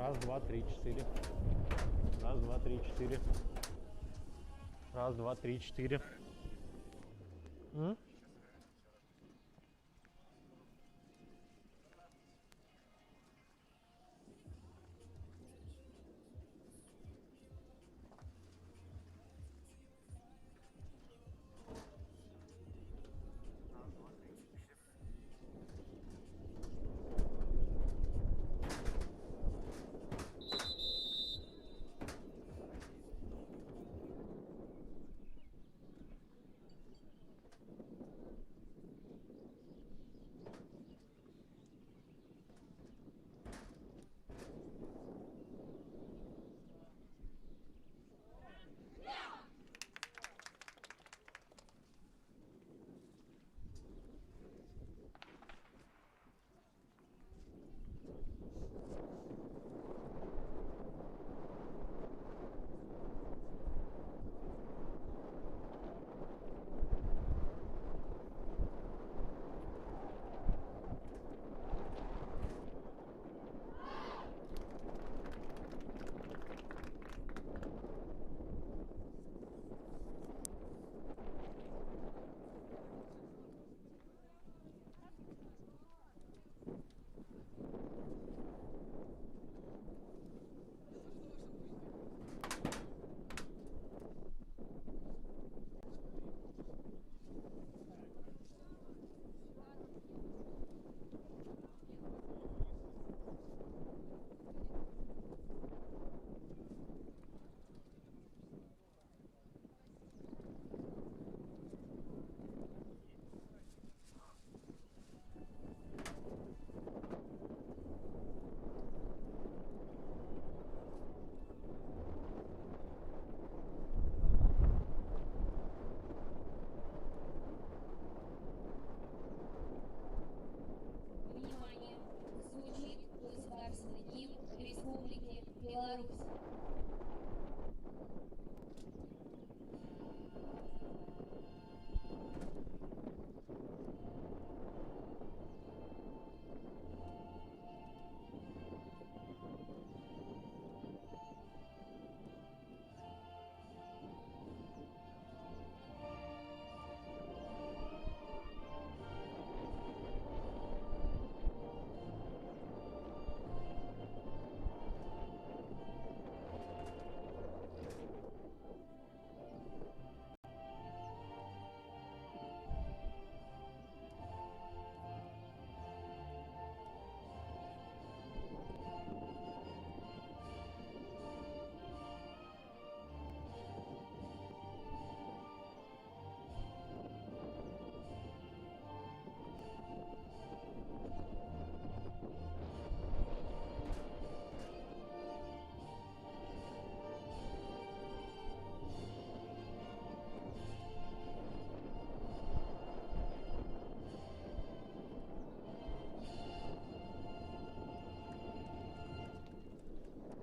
Раз, два, три, четыре. Раз, два, три, четыре. Раз, два, три, четыре. Внимание! Звучит государственный гимн Республики Беларусь.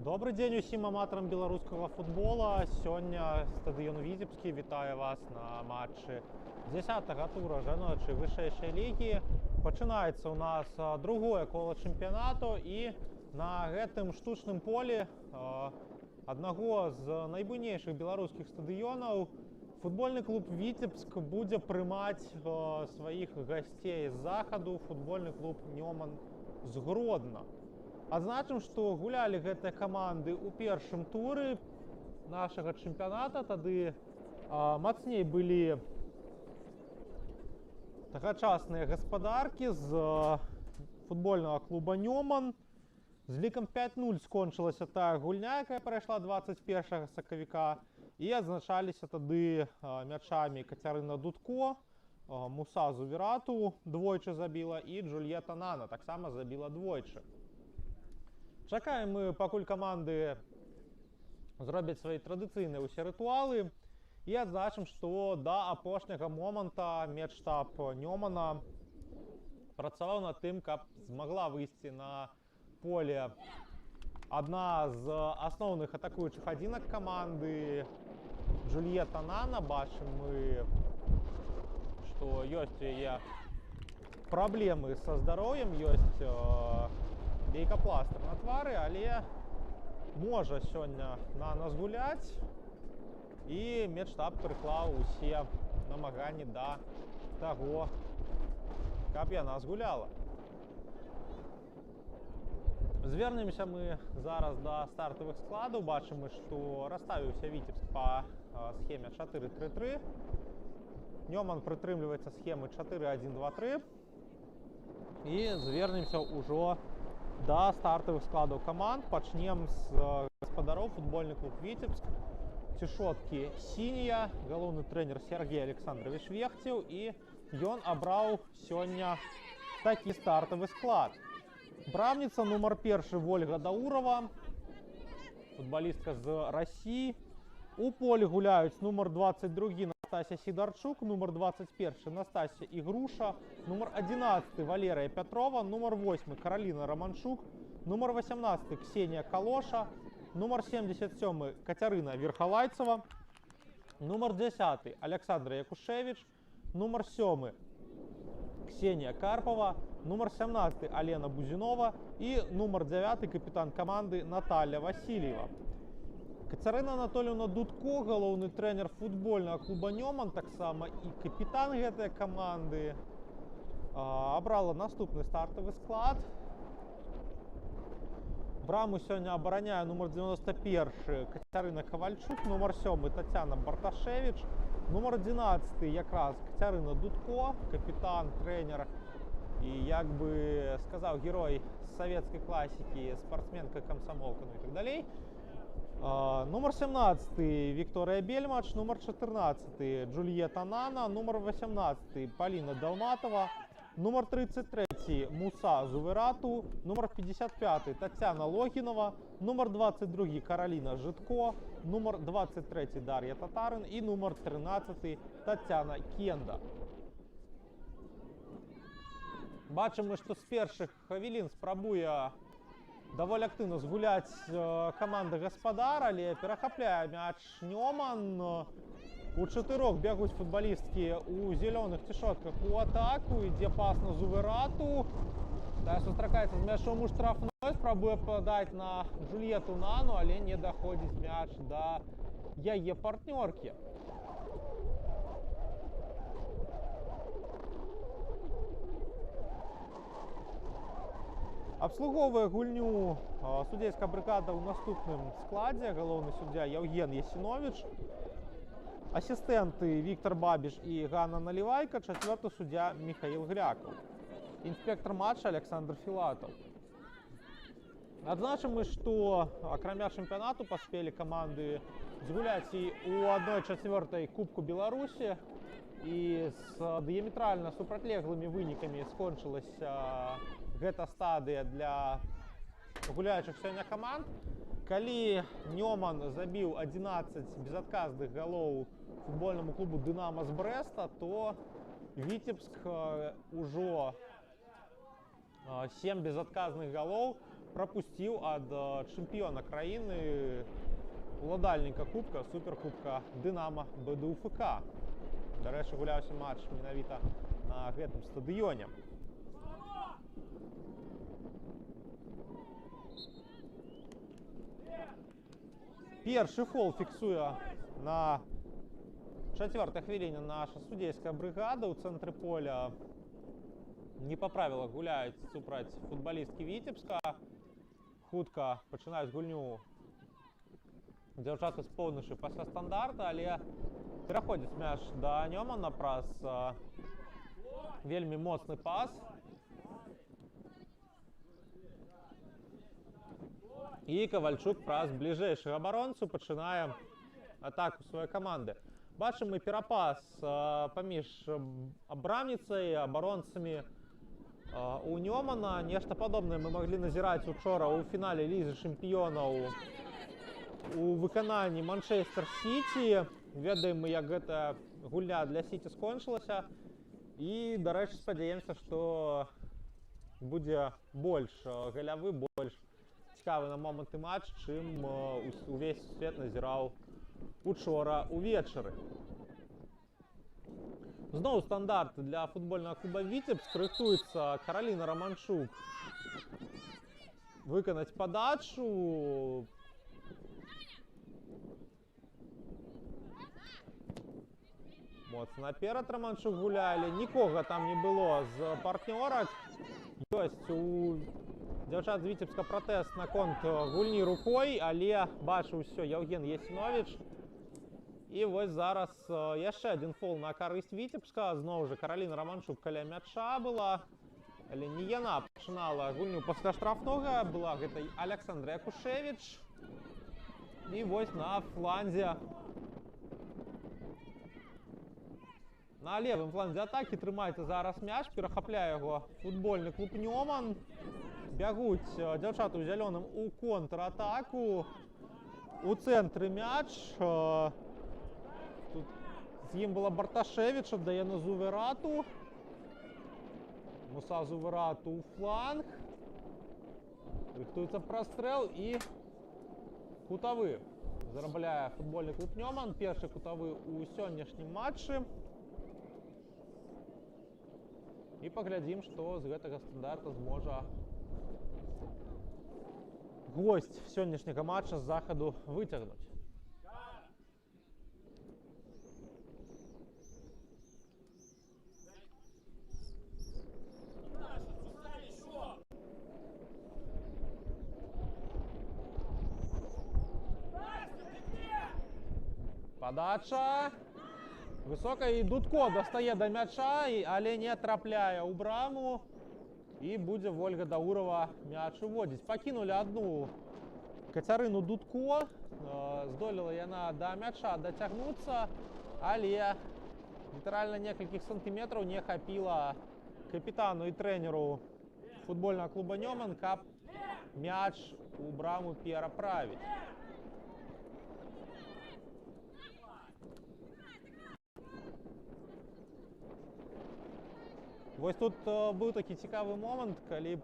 Добрый дзень усім аматарам беларускага футбола. Сёння стадыён Віцебскі вітае вас на матчы 10-го тура жаночай вышэйшай лігі. Пачынаецца ў нас другое кола чэмпіянату, і на гэтым штучным полі аднаго з найбуйнейшых беларускіх стадыёнаў футбольны клуб Віцебск будзе прымаць сваіх гасцей з захаду, футбольны клуб Нёман з Гродна. Адзначым, што гулялі гэтыя каманды ў першым туры нашага чэмпіяната. Тады мацней былі тагачасныя гаспадаркі з футбольнага клуба Нёман. З лікам 5-0 скончылася тая гульня, якая прайшла 21 сакавіка. І адзначаліся тады мячамі Кацярына Дудко, Муса Зувірату двойчы забіла, і Джульета Нана таксама забіла двойчы. Чакаем мы, пакуль каманды зробяць свае традыцыйныя ўсе рытуалы. І адзначым, што да апошняга моманта медштаб Нёмана працаваў над тым, каб змагла выйсці на поле адна з асноўных атакуючых адзінак каманды Джульета Нана. Бачым мы, што ёсць у яе праблемы са здароўем, ёсць лейкапластыр на твары, але можа сёння на нас гуляць, і медштаб прыклаў усе намаганні да таго, каб яна згуляла. Звернемся мы зараз да стартавых складаў. Бачым, што расставіўся Віцебск па схеме 4-3-3. Нёман прытрымліваецца схемы 4-1-2-3. І звернемся ўжо да стартавых складаў каманд. Пачнем з гаспадароў. Футбольны клуб Віцебск. Цішоткі сінія. Галоўны трэнер Сергей Александрович Вехцеў. І ён абраў сёння такі стартавы склад. Брамніца нумар 1 Вольга Даурова, футболістка з Росії. У полі гуляюць нумар 22 Настасья Сідарчук, нумар 21 Настасья Ігруша, нумар 11 Валерія Петрова, нумар 8 Кароліна Романчук, нумар 18 Ксенія Калоша, нумар 77 Катерина Верхолайцева, нумар 10 Александр Якушевич, нумар 7 Ксения Карпова, нумар 17 Алена Бузинова и номер 9 капитан команды Наталья Васильева. Катерина Анатольевна Дудко, галоўны тренер футбольного клуба Нёман, так само и капитан этой команды, обрала наступный стартовый склад. Браму сегодня обороняет номер 91 Катерина Ковальчук, номер 7 Татьяна Барташевич, номер 11 якраз Катерина Дудко, капитан, тренер и, як бы сказал, герой советской классики, спортсменка, комсомолка, ну и так далее. Номер 17 Виктория Бельмач, номер 14 Джульетта Нана, номер 18 Полина Долматова, номер 33 Муса Зуверату, номер 55 Татьяна Логинова, номер 22 Каролина Житко, номер 23 Дарья Татарин и номер 13 Татьяна Кенда. Бачимо, що з перших хвилин спробує доволі активно згуляти команда Гаспадар, але перехопляє м'яч Ньоман. У чотирьох бігуть футболістки у зелених тішотках у атаку. Йде пас на Зуверату. Та зустрічається з м'ячом у штрафної. Спробує подати на Джульєту Нану, але не доходить м'яч до її партнерки. Обслуговує гульню судейська бригада у наступному складі. Головний суддя Євген Єсінович. Асистенти Віктор Бабіш і Ганна Наливайка. Четвертий суддя Михаил Гряков. Інспектор матча Олександр Філатов. Адзначимо, що окромя чемпіонату поспели команди згуляти і у 1/4 Кубку Білорусі. І з діаметрально супротилеглими виниками скончилася гэта стадыя для гуляючых сёння команд. Калі Нёман забіў 11 безадказных галоў футбольному клубу «Динамо» з Брэста, то Віцебск ужо 7 безадказных галоў прапусціў ад чэмпіёна краіны, уладальніка кубка, суперкубка «Динамо» БДУФК. Дарэчы, гуляўся матч менавіта на гэтым стадыёне. Першы фол фіксуе на 4-й хвіліне наша судейская бригада. У цэнтры поля не па правілах гуляюць супраць футбалісткі Віцебска. Хутка пачынаюць гульню дзяўчаты з поўначы пасля стандарта, але пераходзіць мяч да Нёмана праз вельмі моцны пас. І Ковальчук праз бліжэйшых абаронцаў пачынае атаку сваёй каманды. Бачым мы перапас паміж брамніцай і абаронцамі у Нёмана. Нешта падобнае мы маглі назіраць учора ў фінале Лігі чэмпіёнаў у выкананні Манчестер Сіці. Ведаем мы, як гэта гульня для Сіці скончылася. І, дарэчы, спадзяемся, што будзе больш галявы, больш цікавы на моманты матч, чым увесь свет назіраў учора увечары. Зноў стандарт для футбольного клуба Віцебск. Рыхтуецца Кароліна Романчук выканаць падачу. Моцна наперад Романчук гуляли, нікога там не было з партнёрак. Ёсць у дзяўчат з Віцебска пратэст наконт гульні рукой, але бачыў усё Яўген Ясіновіч. І вось зараз яшчэ адзін фол на карысць Віцебска. Зноў жа Караліна Романчук каля мяча была, але не яна пачынала гульню пасля штрафнога, была гэта Александра Якушевіч. І вось на фланзе, на левым фланзе атакі трымаецца зараз мяч, перахапляе яго футбольны клуб Нёман. Бягуць дзяўчаты ў зялёным у контратаку. У цэнтры мяч. Тут з ім была Барташевіч, аддае на Зуверату. Муса Зуверату ў фланг. Рыхтуецца прастрэл і кутавы. Зарабляе футбольны клуб Нёман. Першы кутавы ў сённяшнім матчы. І паглядзім, што з гэтага стандарта зможа госць сённяшняга матча з захаду выцягнуць. Падача. Высока, і Дудко дастае да мяча, але не трапляе ў браму. І будзе Вольга Даурова мяч уводзіць. Пакінулі адну Кацярыну Дудко. Здолела яна да мяча дацягнуцца, але літаральна некалькіх сантыметраў не хапіла капітану і трэнеру футбольнага клуба Нёман, каб мяч у браму пераправіць. Вось тут быў такі цікавы момант, калі б,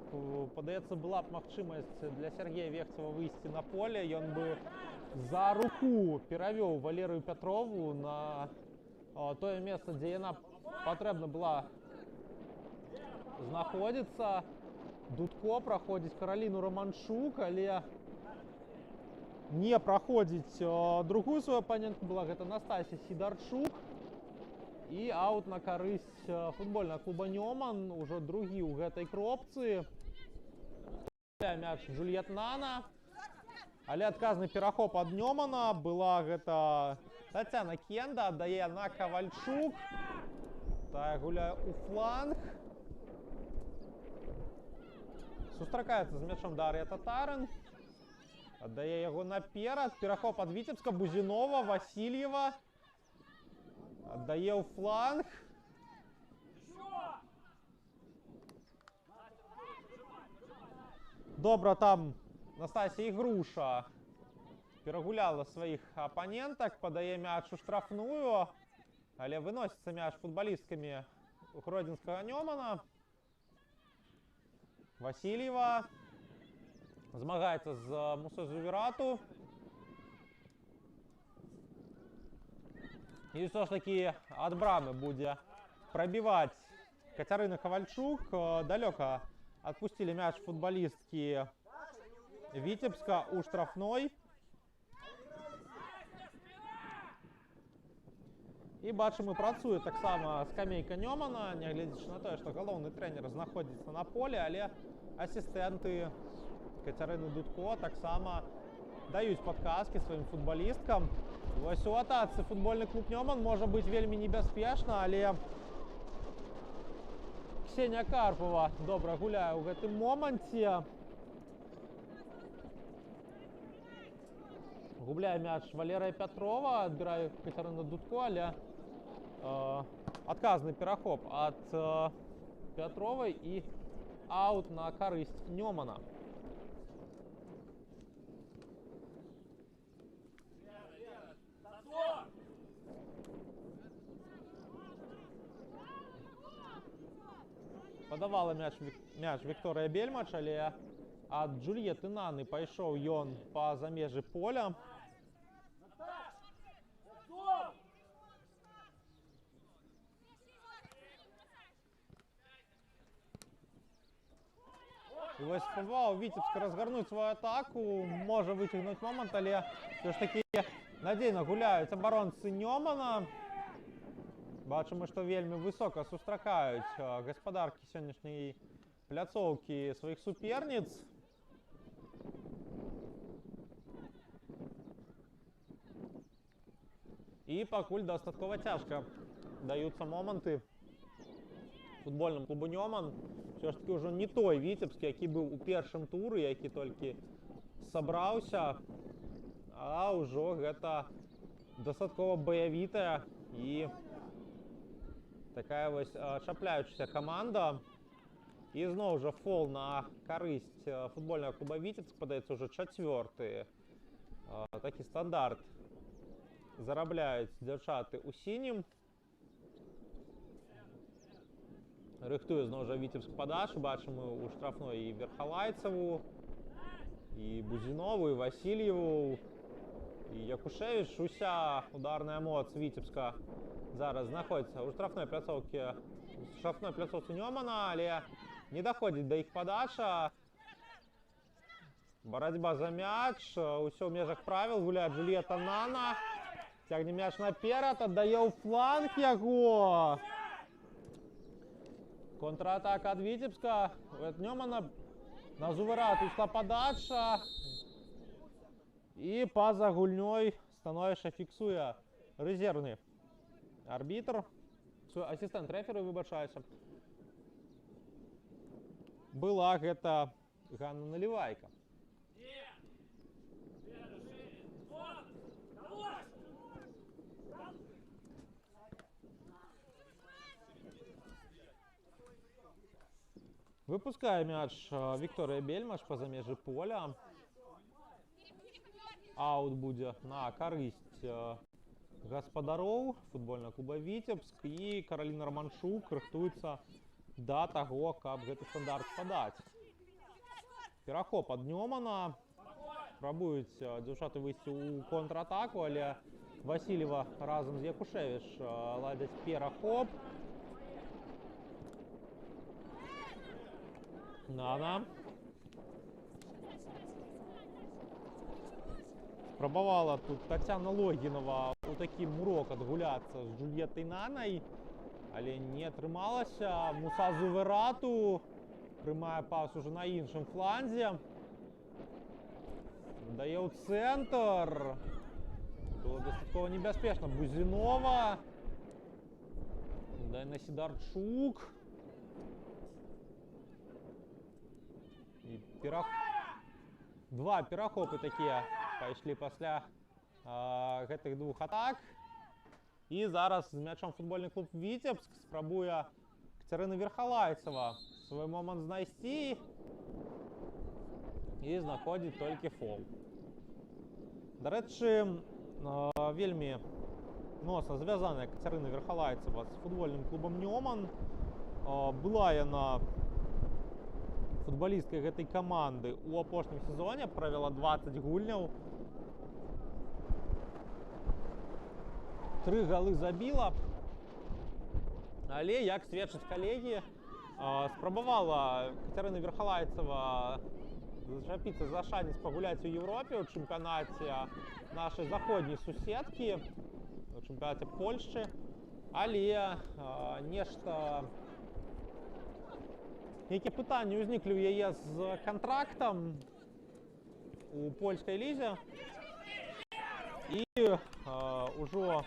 падаецца, была б магчымасць для Сергея Вехцева выйсці на поле. Ён бы за руку перавёў Валерыю Пятрову на тое месца, дзе яна патрэбна была знаходзіцца. Дудко праходзіць Караліну Романчук, але не праходзіць другую сваю апанентку, была гэта Настасья Сідарчук. І аут на карысць футбольнага клуба Нёман, ужо другі ў гэтай кропцы. Мяч Джульет Нана, але адказны перахоп ад Нёмана. Была гэта Тацяна Кенда, аддае на Кавальчук. Тая гуляе ў фланг. Сустракаецца з мячом Дар'я Татарын. Аддае яго наперад. Перахоп ад Віцебска, Бузінова, Васильева. Аддае ў фланг. Добра там Настасья Ігруша перагуляла сваіх апанентак, падае мяч у штрафную, але выносіцца мяч футбалісткамі гродзенскага Нёмана. Васильева змагаецца з Мусой Зуверату. І ўсё ж такі ад брамы будзе прабіваць Кацярына Кавальчук. Далёка адпусцілі мяч футбалісткі Віцебска ў штрафной. І бачым, і працуе таксама скамейка Нёмана, нягледзячы на тое, што галоўны трэнер знаходзіцца на поле, але асістэнты Кацярыны Дудко таксама даюць падказкі сваім футбалісткам. Вось у атацы футбольны клуб Нёман можа быць вельмі небяспечна, але Ксенія Карпова добра гуляе ў гэтым моманце. Губляе мяч Валерыя Пятрова, адбірае Кацярына Дудко, але адказны перахоп ад Пятровай і аут на карысць Нёмана. Падавала мяч Вікторыя Бельмач, але ад Джульеты Наны пайшоў ён па-за межы поля. І вось спрабаваў Віцебска разгарнуць сваю атаку, можа выцягнуць момант, але ўсё ж такі надзейна гуляюць абаронцы Нёмана. Бачимо, што вельмі высока сустракаюць гаспадаркі сённяшняй пляцоўкі сваіх суперніц. І пакуль дастаткова цяжка даюцца моманты футбольнаму клубу Нёман. Все ж таки ўжо не той Віцебск, які быў у першым туры, які толькі сабраўся, а ўжо гэта дастаткова баявітая і такая вось чапляючая каманда. І зноў жа фол на карысць футбольнага клуба Віцебск, падаецца ўжо чацвёрты. Такі стандарт зарабляюць дзяўчаты ў сінім. Рыхтуе зноў жа Віцебск падачу. Бачым мы ў штрафной і Верхалайцаву, і Бузінову, і Васильеву, і Якушевіч. Уся ударная моц Віцебска зараз знаходзіцца ў штрафной пляцоўцы Нёмана, але не даходзіць да іх падача. Барацьба за мяч, усё ў межах правіл, гуляе Джульетта Нана. Цягне мяч наперад, аддае ў фланг яго. Контратака ад Віцебска. Ад Нёмана на Зуверат ішла падача. І па-за гульнёй становішча фіксуе рэзервны арбітр. Асістэнт рэферы, выбачаюся. Была гэта Ганна Налівайка. Выпускае мяч Вікторыя Бельмаш па-за межы поля. Аут будзе на карысць гаспадароў футбольнага клуба Віцебск, і Караліна Романчук рыхтуецца да таго, каб гэты стандарт падаць. Перахоп ад Нёмана. Спрабуюць дзяўчаты выйсці ў контратаку, але Васильева разам з Якушевіч ладзяць перахоп. Нана. Спрабавала тут Тацяна Логінова у такі мурок адгуляцца з Джульеттай Нанай, але не атрымалася. Муса Зуверату прымае пас уже на іншым фланзе. Дае ў цэнтр. Было дастаткова небяспечна. Бузінова. Дае на Сідарчук. Два перахопы такія пайшлі пасля гэтых двух атак. І зараз з мячом футбольны клуб Віцебск спрабуе Кацярына Верхалайцава свой момант знайсці і знаходзіць толькі фол. Дарэчы, вельмі моцна звязаная Кацярына Верхалайцава з футбольным клубам Нёман. Была яна футболісткай гэтай каманды ў апошнім сезоне, правяла 20 гульняў. 3 галы забіла. Але, як сведчаць калегі, спрабавала Кацярына Верхалайцава зачапіцца за шанец пагуляць у Еўропе ў чэмпіянаце нашай заходняй суседкі, у чэмпіянаце Польшчы. Але нешта... Якія пытанні ўзніклі ў яе з кантрактам у польскай лізе. І ўжо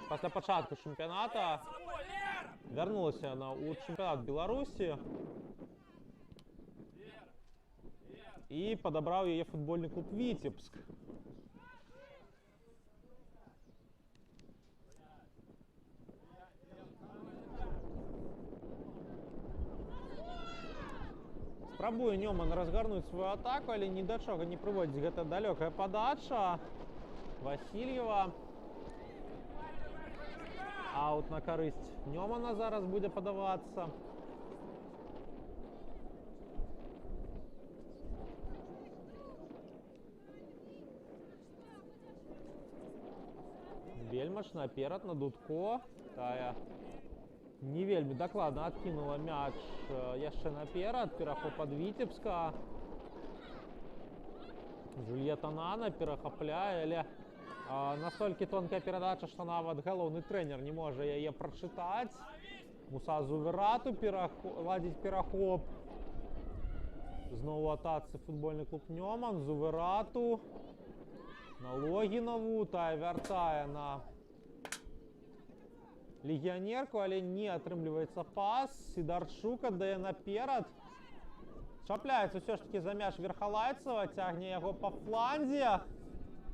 пасля пачатку чэмпіяната вярнулася яна ў чэмпіянат Беларусі і падабраў яе футбольны клуб Віцебск. Спрабуе Нёман разгарнуць сваю атаку, але ні да чага не прыводзіць гэта далёкая падача. Васильева. Аут на карысць Нёмана зараз будзе падавацца. Бельмаш наперад на Дудко. Тая не вельмі дакладна адкінула мяч яшчэ наперад. Перахоп ад Віцебска. Джульетта Нана перахапляе, але Настолькі тонкая перадача, што нават галоўны трэнер не можа яе прачытаць. Муса Зуверату ладзіць перахоп. Зноў у атацы футбольны клуб Нёман. Зуверату на Логінаву. Тая вяртае на легіянерку, але не атрымліваецца пас. Сідарчук аддае наперад. Чапляецца ўсё ж такі за мяч Верхалайцева, цягне яго па фланзе.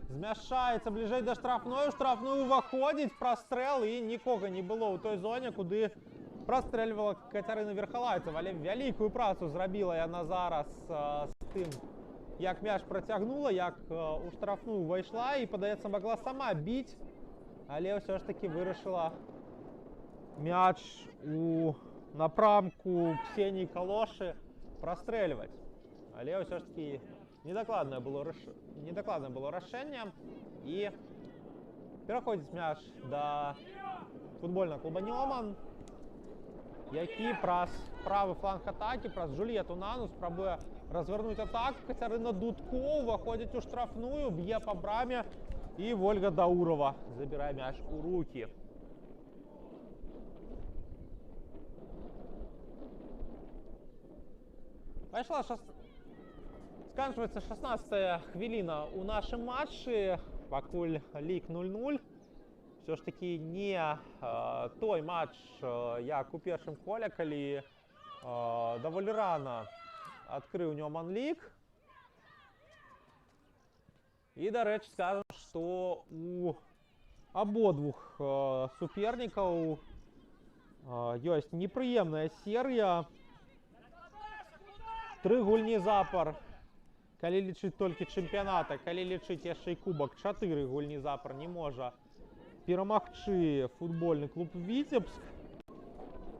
Змяшчаецца бліжэй да штрафной, у штрафную ўваходзіць, прастрэл, і нікога не было ў той зоне, куды прастрэльвала Кацярына Верхалайцева. Але вялікую працу зрабіла яна зараз з тым, як мяч працягнула, як у штрафную ўвайшла і, падаецца, магла сама біць, але ўсё ж такі вырашыла мяч у напрамку Ксеніі Калошы прастрэльваць. Але ўсё ж такі недакладнае было рашэнне, і пераходзіць мяч да футбольнага клуба Нёман, які праз правы фланг атакі, праз Джульетту Нану спрабуе развернуць атаку. Кацярына Дудко ўваходзіць у штрафную, б'е па браме, і Вольга Даурова забірае мяч у рукі. Сканчваецца 16-я хвіліна ў нашым матчы, пакуль лік 0-0. Все ж таки не той матч, як у першым коле, калі даволі рана адкрыў Нёман лік. І, дарэчы, скажам, што у абодвух супернікаў ёсць непрыемная серыя. 3 гульні запар, калі лічыць толькі чэмпіяната, калі лічыць яшчэ і кубак, 4 гульні запар не можа перамагчы футбольны клуб Віцебск,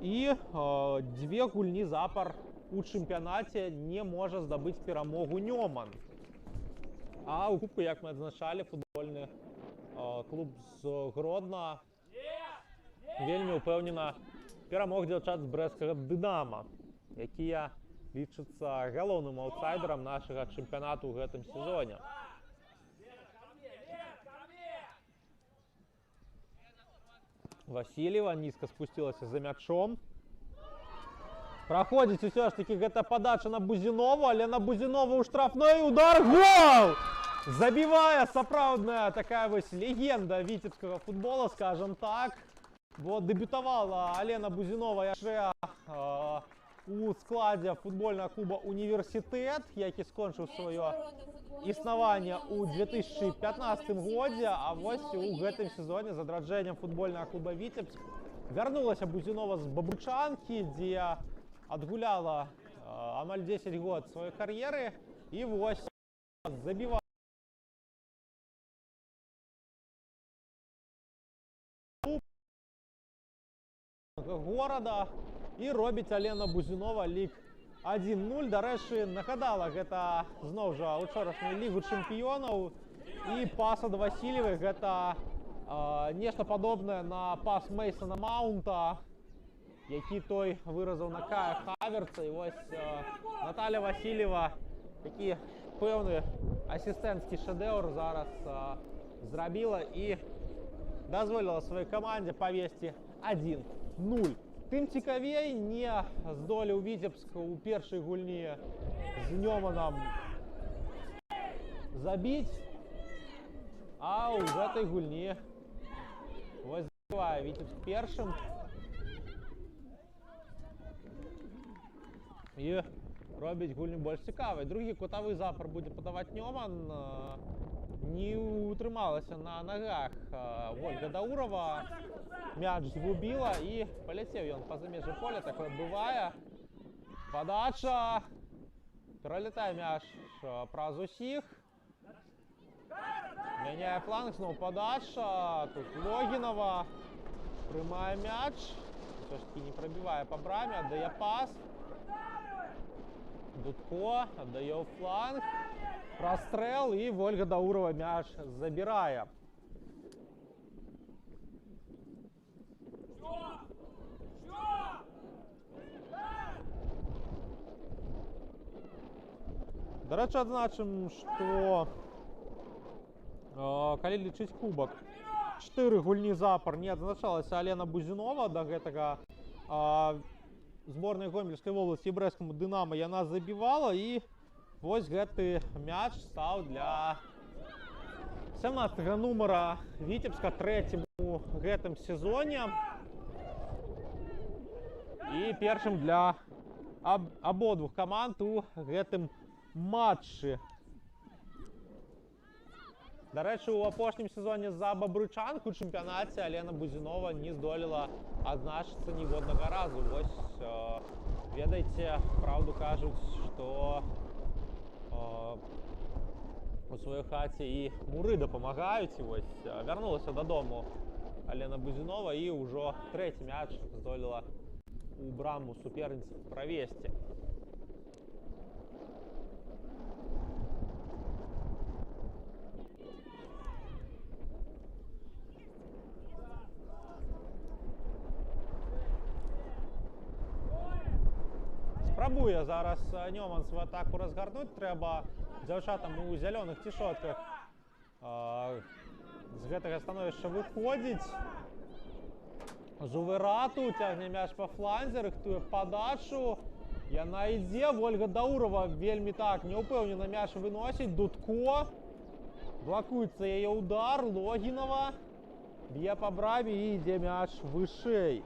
і 2 гульні запар у чэмпіянаце не можа здабыць перамогу Нёман. А ў кубку, як мы адзначалі, футбольны клуб з Гродна вельмі ўпэўнена перамог дзяўчат з брэсцкага Дынама, якія лічыцца галоўным аўтсайдерам нашага чэмпіянату ў гэтым сезоне. Васильева нізка спусцілася за мячом. Праходзіць усё ж такі гэта падача на Бузінову, але на Бузінову ў штрафной удар, гол! Забівае сапраўдная такая вось легенда віцебскага футбола, скажам так. Бо дэбютавала Алена Бузінова яшчэ у складзе футбольнага клуба «Універсітэт», які скончыў сваё існаванне ў 2015 годзе, а вось у гэтым сезоне з адраджэннем футбольнага клуба «Віцебск» вярнулася Бузінова з Бабучанкі, дзе адгуляла амаль 10 год сваёй кар'еры, і вось забівае горада, і робіць Алена Бузінова лік 1-0. Дарэчы, нагадала гэта зноў жа учорашнюю лігу чэмпіёнаў, і пас ад Васильевай гэта нешта падобнае на пас Мейсона Маунта, які той выразаў на Кая Хаверца. І вось Наталя Васильева такі пэўны асістэнцкі шэдэўр зараз зрабіла і дазволіла сваёй камандзе павесці 1-0. Тым цікавей, не здолеў Віцебск у першай гульні з Нёманам забіць, а ў гэтай гульні вось забівае Віцебск першым. І робіць гульню больш цікавай. Другі кутавы запар будзе падаваць Нёман. Не утрымалася на нагах Вольга Даурова. Мяч згубіла і паляцеў ён па-за межы поля. Такое бывае. Падача. Пералятае мяч праз усіх. Мяняе фланг, зноў падача. Тут Логінова прымае мяч. Усё ж такі не прабівае па браме, аддае пас. Дудко аддае ў фланг. Прастрэл, і Вольга Даурова мяч забірае. Дарэчы, адзначым, што калі лічыць кубак. 4 гульні запар не адзначалася Алена Бузінова. Да гэтага зборнай Гомельскай вобласці і брэсцкаму Дынама яна забівала, і вось гэты мяч стаў для 17-го нумара Віцебска, трэцім у гэтым сезоне. І першым для абодвух каманд у гэтым матчы. Дарэчы, у апошнім сезоне за бабрычанку ў чэмпіянаце Алена Бузінова не здолела адзначыцца ніводнага разу. Вось, ведаеце, праўду кажуць, што у сваёй хаце і муры дапамагаюць. І вось вярнулася дадому Алена Бузінова і ўжо трэці мяч здолела у браму суперніцы правесці. Спрабуе зараз Нёман свою атаку разгарнуць. Трэба дзяўчатам у зялёных цішотках з гэтага становішча выходзіць. Зуверату цягне мяч па фланзе, рыхтуе падачу. Яна ідзе. Вольга Даурова вельмі так няўпэўнена мяч выносіць. Дудко. Блакуецца яе удар. Логінова б'е па браме і ідзе мяч вышэй.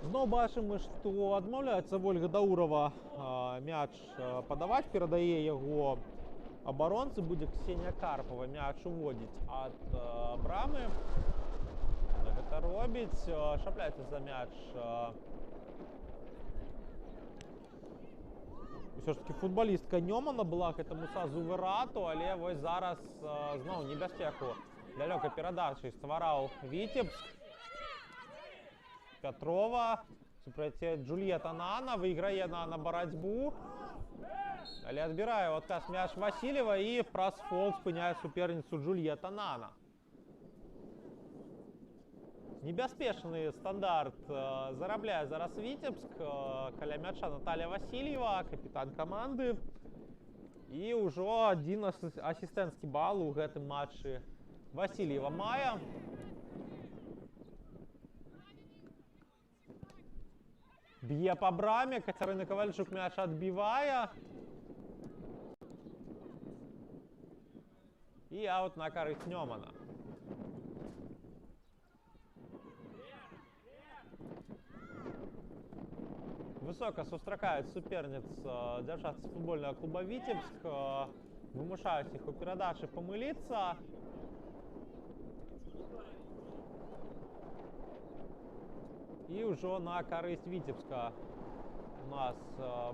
Зноў бачым мы, што адмаўляецца Вольга Даурова мяч падаваць, перадае яго абаронцы. Будзе Ксенія Карпова мяч уводзіць ад брамы. Гэта робіць, шапляецца за мяч. Усё ж таки футбалістка Нёмана была, гэта Муса Зуверату, але вось зараз зноў небяспеку далёкай перадачай ствараў Віцебск. Петрова супраць Джульетта Нана, выйграе на барацьбу, але адбірае ў адказ мяч Васильева і праз фол спыняе суперніцу Джульетта Нана. Небяспечны стандарт зарабляе зараз Віцебск. Каля мяча Наталія Васильева, капітан каманды. І ўжо адзін асістэнцкі бал у гэтым матчы Васильева мае. Б'е па браме, Кацярына Кавальчук мяч адбівае. І аут на карысць Нёмана. Высока сустракаюць суперніц дзяўчат з футбольнага клуба Віцебск. Вымушаюць іх у перадачы памыліцца. І ўжо на карысць Віцебска у нас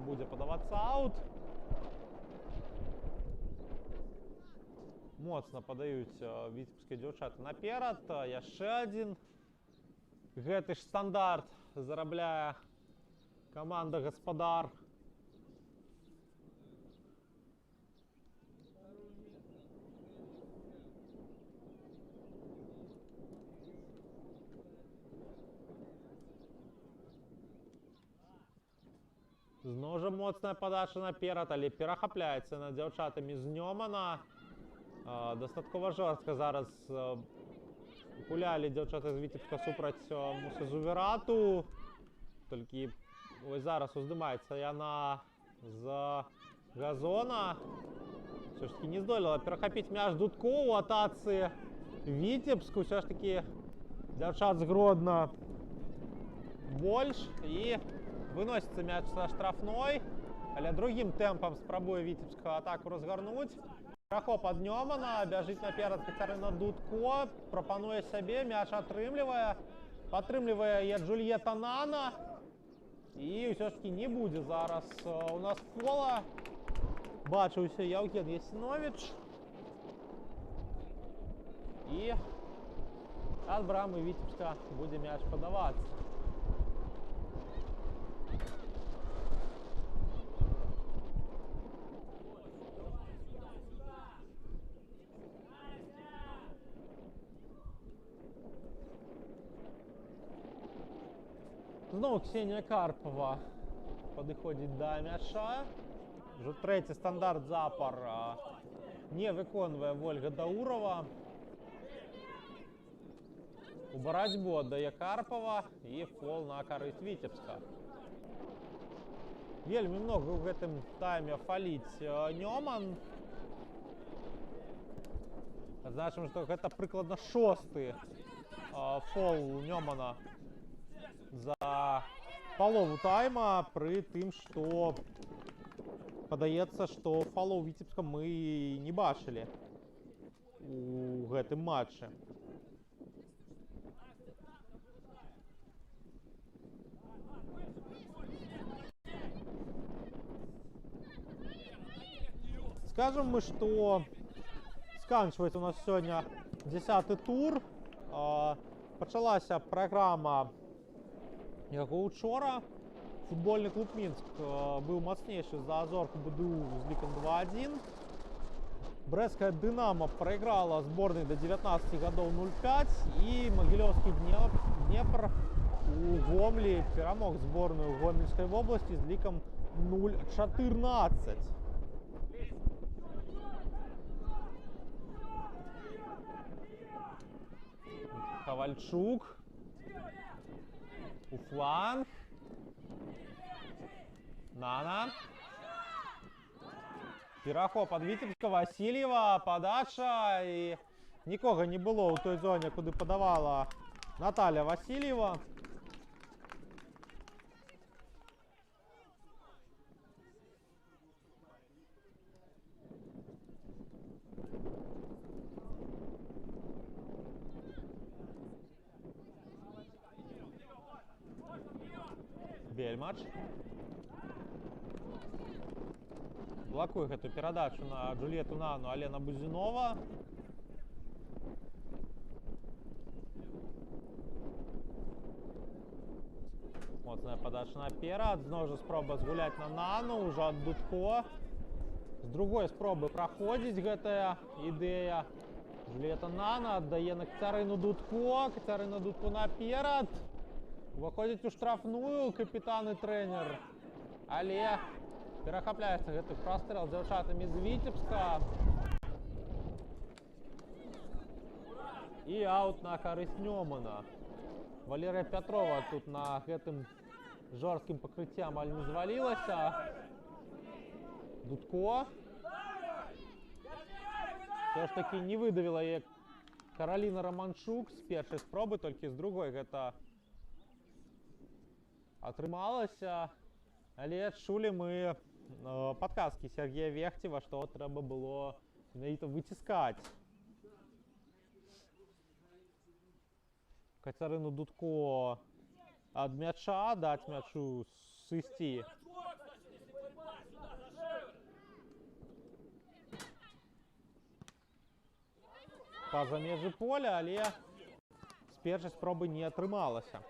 будзе падавацца аут. Моцна падаюць віцебскія дзяўчаты наперад. Яшчэ адзін гэты ж стандарт зарабляе каманда гаспадар. Зноў жа моцная падача наперад, але перахапляецца над дзяўчатамі з Нёмана. Дастаткова жорстка зараз гулялі дзяўчаты з Віцебска супраць Мусы Зуверату. Толькі ось зараз уздымаецца яна з газона. Все ж таки не здолела перахапіць мяч Дудко у атацы Віцебску. Все ж таки дзяўчат з Гродна больш. І выносіцца мяч са штрафной, але другім тэмпам спрабуе Віцебска атаку разгарнуць. Перахоп ад Нёмана, бяжыць наперад Кацярына Дудко, прапануе сябе, мяч атрымлівае. Падтрымлівае яе Джульетта Нана. І ўсё ж таки не будзе зараз у нас фола. Бачыўся Яўген Ясіновіч. І ад брамы Віцебска будзе мяч падавацца. Знову Ксенія Карпова підходить до м'яча. Вже третій стандарт запар не виконує Ольга Даурова. У боротьбу дає Карпова і фол на користь Вітебська. Вельми много в гэтым тайме фаліць Нёман. Значым, што гэта прыкладна 6-й фол Нёмана за палову тайма, пры тым, што падаецца, што фалоў Віцебска мы не бачылі у гэтым матчы. Скажем мы, что сканчивается у нас сегодня 10-й тур. Пачалася праграма яго учора. Футбольны клуб Мінск быў мацнейшы за Азорку БДУ з лікам 2-1. Брэсцкая Дынамо прайграла зборнай да 19 гадоў 0-5. І Магілёўскі Днепр у Гомлі перамог зборную Гомельскай вобласці з лікам 0-14. Ковальчук у фланг. Нана. Перахоп ад Віцебска, Васильева, подача. І нікога не было ў той зоне, куди подавала Наталя Васильева. Бельмач. Блокуе гэту перадачу на Джульетту Нану Алена Бузинова. Моцная подача наперад. Зноў жа спроба згуляць на Нану. Уже ад Дудко. З другой спробы праходзіць гэтая ідэя. Джульетта Нана аддае на Кацярыну Дудко. Кацярына Дудко наперад. Выходзіць у штрафную капітан і трэнер. Але перахапляецца гэты прастрэл дзяўчатамі з Віцебска. І аут на карысць Нёмана. Валерыя Пятрова тут на гэтым жорсткім пакрыцці амаль не звалілася. Дудко. Все ж таки не выдавіла яе Караліна Романчук з першай спробы, толькі з другой гэта атрымалася. Але чулі мы падказкі Сергея Вехцева, што трэба было менавіта выціскаць Кацярыну Дудко ад мяча, даць мячу сысці. Па-за межы поля, але з першай спробы не атрымалася.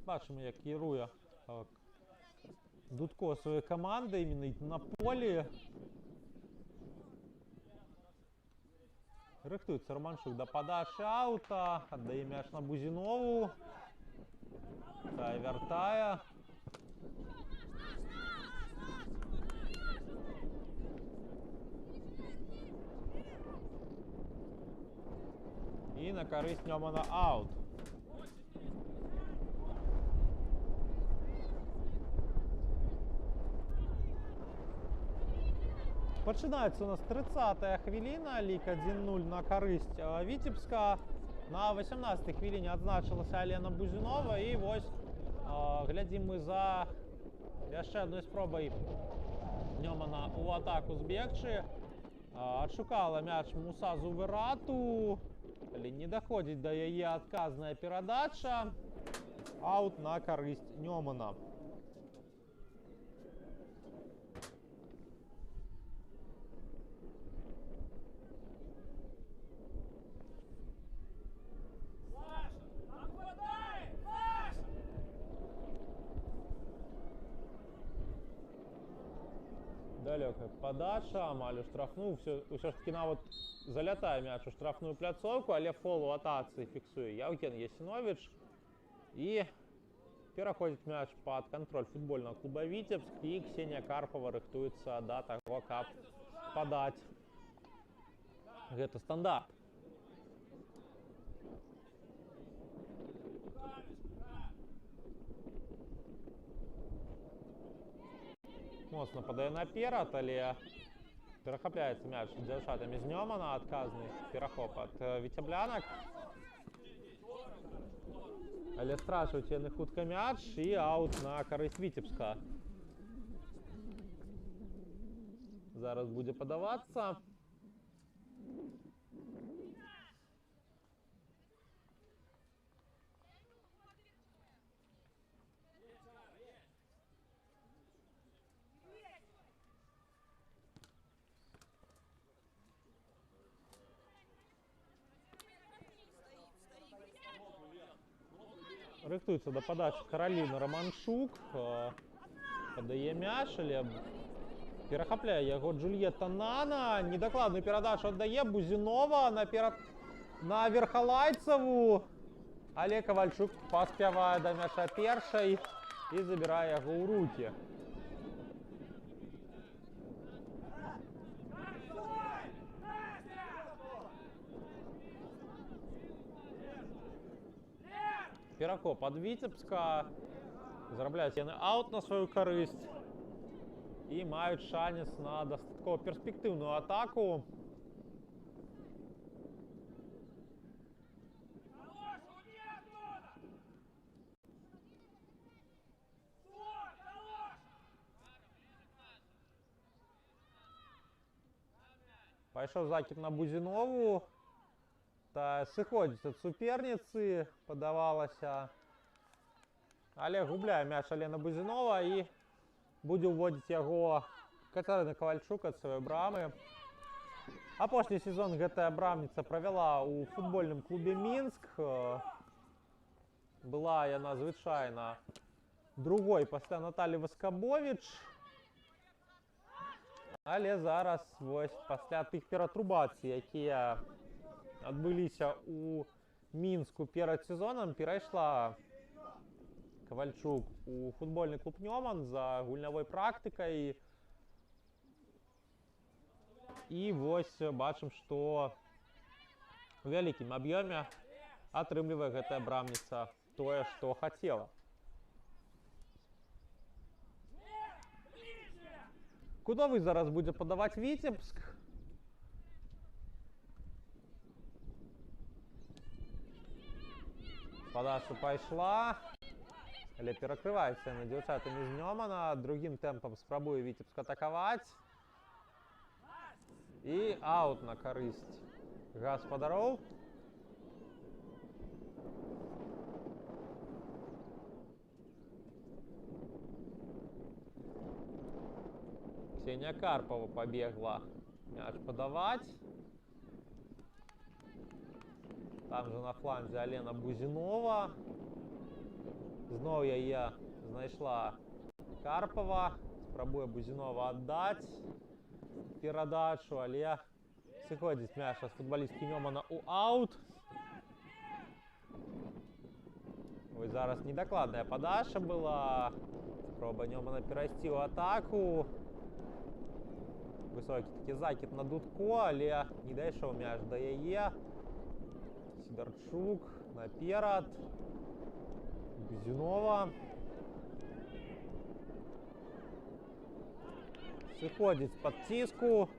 Бачимо, як кірує Дудко своєю командою, іменно на полі. Рихтується Романчук до подачі аута, віддає м'яч на Бузинову. Та й вертає. І на користь Ньомана аут. Починається у нас 30-я хвилина, лік 1-0 на користь Вітебська. На 18-й хвилині відзначилася Алена Бузинова. І ось глядім ми за ще одною спробою Ньомана у атаку збегчи. Отшукала м'яч Муса Зуверату, але не доходить до її відказна передача. Аут на користь Ньомана. Далекая подача, амаль у штрафную. Все ж таки нават залятае мяч у штрафную пляцоўку, але фол у атацы фіксуе Яўген Ясіновіч. І пераходзіць мяч пад кантроль футбольнага клуба Віцебск, і Ксенія Карпова рыхтуецца да таго, каб падаць гэты стандарт. Моцна падае наперад, але перахапляецца мяч дзяўчатамі з Нёмана, адказны перахоп ад віцяблянак. Але страчваюць яны хутка мяч, і аут на карысць Віцебска. Зараз будзе падавацца. Рыхтуецца да падачы Караліна Романчук. Падае мяч, але перахапляе яго Джульетта Нана. Недакладную перадачу аддае Бузінова на Верхалайцаву. Але Кавальчук паспявае да мяча першай і забірае яго ў рукі. Перахоп ад Віцебска. Зарабляюць яны аут на сваю карысць і маюць шанец на дастаткова перспектыўную атаку. Пайшоў закід на Бузінову. Сыходзіць ад суперніцы, падавалася. Але губляе мяч Алена Бузінова і будзе ўводзіць яго Кацярына Кавальчук ад сваёй брамы. Апошні сезон гэтая брамніца правяла ў футбольным клубе Мінск. Была яна звычайна другой пасля Наталі Васкабовіч. Але зараз, вось, пасля тых ператрубацый, якія адбыліся ў Мінску перад сезонам, перайшла Кавальчук у футбольны клуб Нёман за гульнявой практыкай. І вось бачым, што у вялікім аб'ёме атрымлівае гэтая брамніца тое, што хацела. Кудовы зараз будзе падаваць Віцебск. Падача пайшла, але перакрываецца яна дзяўчатамі з Нёмана. Другім тэмпам спрабуе Віцебск атакаваць. І аут на карысць гаспадароў. Ксенія Карпова пабегла мяч падаваць. Там же на фланзе Алена Бузінова. Зноў яе знайшла Карпова. Спрабуе Бузінова аддаць перадачу, але сыходзіць мяч ад футбалісткі Нёмана ў аут. Вось зараз недакладная падача была. Спроба Нёмана перайсці ў атаку. Высокі такі закід на Дудко, але не дайшоў мяч да яе. Сідарчук наперад. Бузінова. Сыходзіць пад ціску.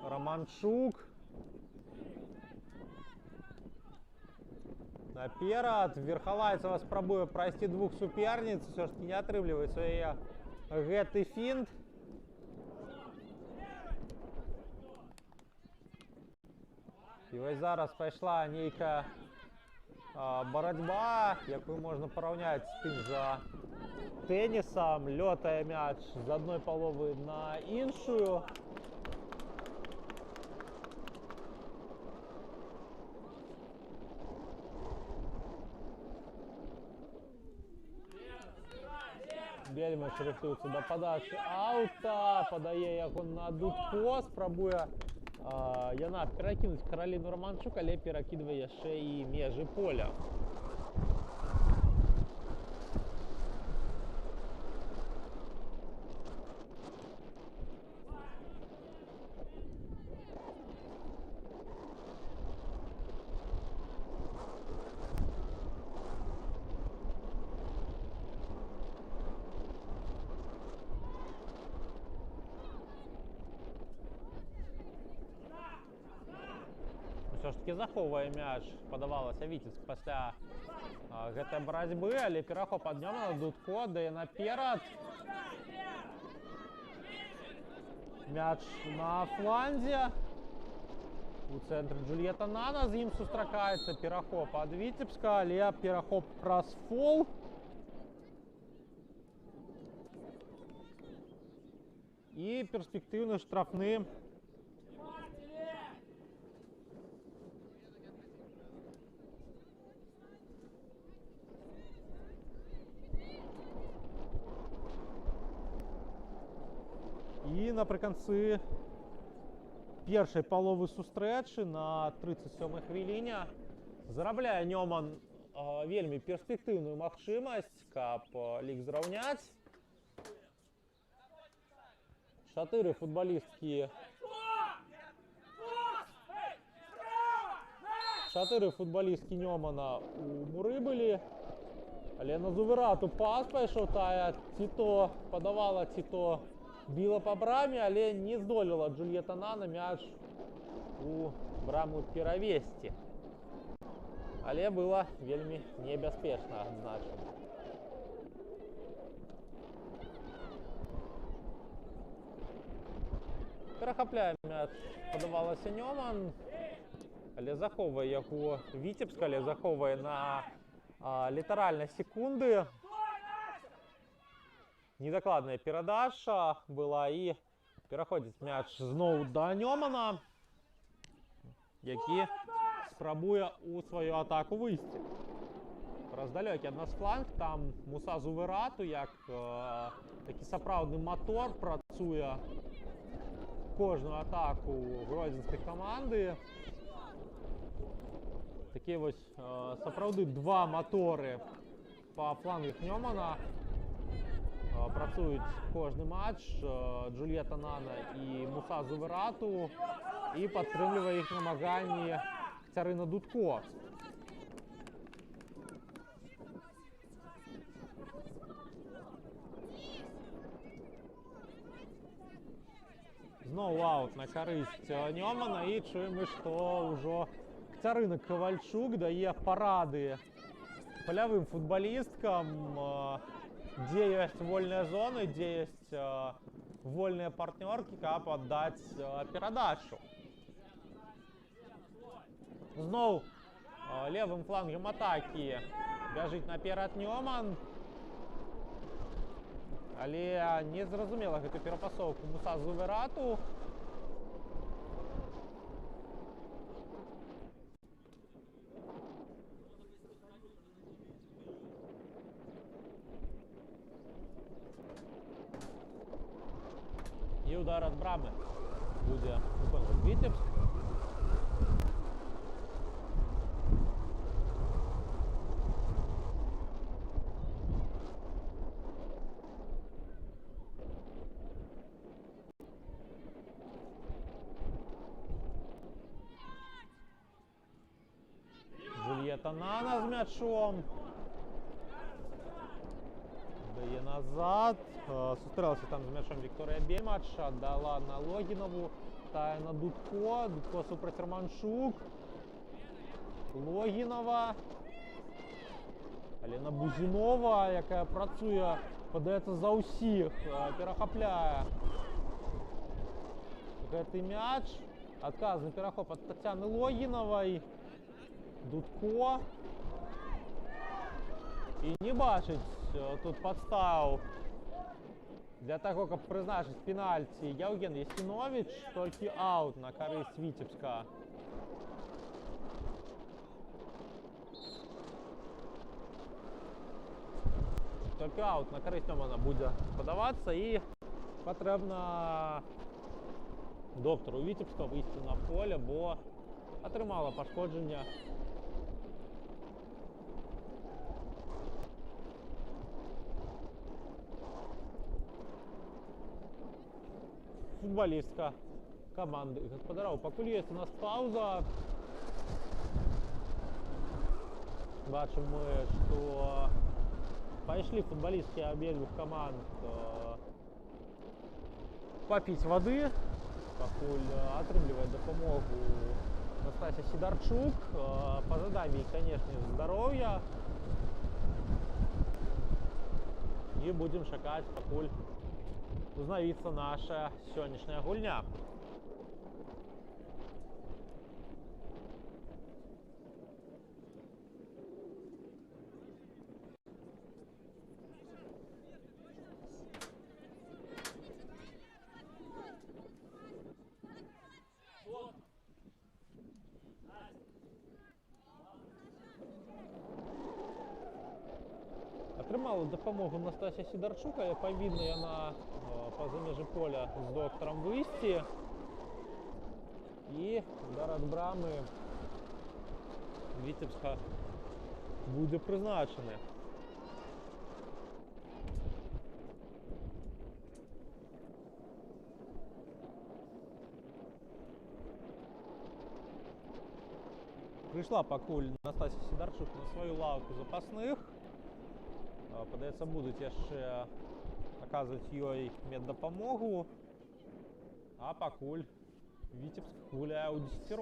Романчук. Наперад. Верхалайцава спрабуе прайсці двух суперніц. Усё ж таки не атрымліваецца яе гэты фінт. І вось зараз пайшла нейкая барацьба, якую можна параўняць з тым жа тэнісам. Лётае мяч з адной паловы на іншую. Бельмаш рыхтуецца да падачы аута, падае яго на Дудко, спрабуе яна перакінуць Караліну Романчук, але перакідвае яшчэ і межы поля. Все ж таки захоўвае мяч, падавалася, Віцебск пасля гэтай барацьбы, але перахоп ад Нёмана, Дудко дае наперад. Мяч на фланзе. У цэнтры Джульетта Нана, з ім сустракаецца перахоп ад Віцебска, але перахоп праз фол. І перспектыўны штрафны. І напрыканцы першай паловы сустрэчы на 37-й хвіліне зарабляе Нёман вельмі перспектыўную магчымасць, каб лік зраўняць. 4 футбалісткі Нёмана у муры былі, але на Зуверату пас пайшоў, тая ці то падавала, ці то біла па браме, але не здолела Джульетта Нана мяч у браму перавесці. Але было вельмі небяспечна, адзначым. Перахапляе мяч, падавалася, Нёман, але захоўвае яго Віцебск, але захоўвае на літаральна секунды. Недакладная перадача была, і пераходзіць мяч зноў да Нёмана, які спрабуе у сваю атаку выйсці. Праз далёкі ад нас фланг, там Муса Зуверату, як такі сапраўдны матор, працуе кожную атаку гродзенскай каманды. Такія вось сапраўды два маторы па флангах Нёмана працуюць кожны матч, Джульетта Нана і Муса Зуверату, і падтрымлівае іх намаганні Кацярына Дудко. Зноў аут на карысць Нёмана, і чуем, што ўжо Кацярына Кавальчук дае парады палявым футбалісткам, дзе ёсць вольныя зоны, дзе ёсць вольныя партнёркі, каб аддаць перадачу. Зноў левым флангам атакі бяжыць наперад Нёман, але не зразумела гэту перапасоўку Муса Зуверату. І удар ад брамы будзе выконваць Віцебск. Джульетта Нана з мячом. Дае назад. Сустрэлася там з мячом Вікторыя Бельмаш, аддала на Логінову, тая на Дудко, Дудко супраць Романчук, Логінова, але на Бузінова, якая працуе, падаецца, за ўсіх, перахапляе гэты мяч. Адказны перахоп ад Тацяны Логіновай, Дудко, і не бачыць тут падстаў для таго, каб прызначыць пенальці Яўген Ясіновіч, толькі аут на карысць Віцебска. Тільки аут на користь Ньомана буде подаватися і потрібно доктору Вітебська вийти на поле, бо отримала пошкодження. Футболістка команди господарів. Покуль є у нас пауза. Бачимо ми, що пошли футболістки обеих команд попить воды. Покуль отрымливает допомогу Настасья Сидорчук. Пожидаем ей, конечно, здоровья. И будем чекать, покуль узнавится наша сённяшняя гульня. Отримала допомогу Настасья Сидорчук, але повинна вона поза межі поля з доктором вийти. І удар від брами Вітебська буде призначений. Прийшла покуль Настасья Сидорчук на свою лавку запасних. Подається, будуть ще оказувати їй меддопомогу. А покуль Вітебськ гуляє у 10.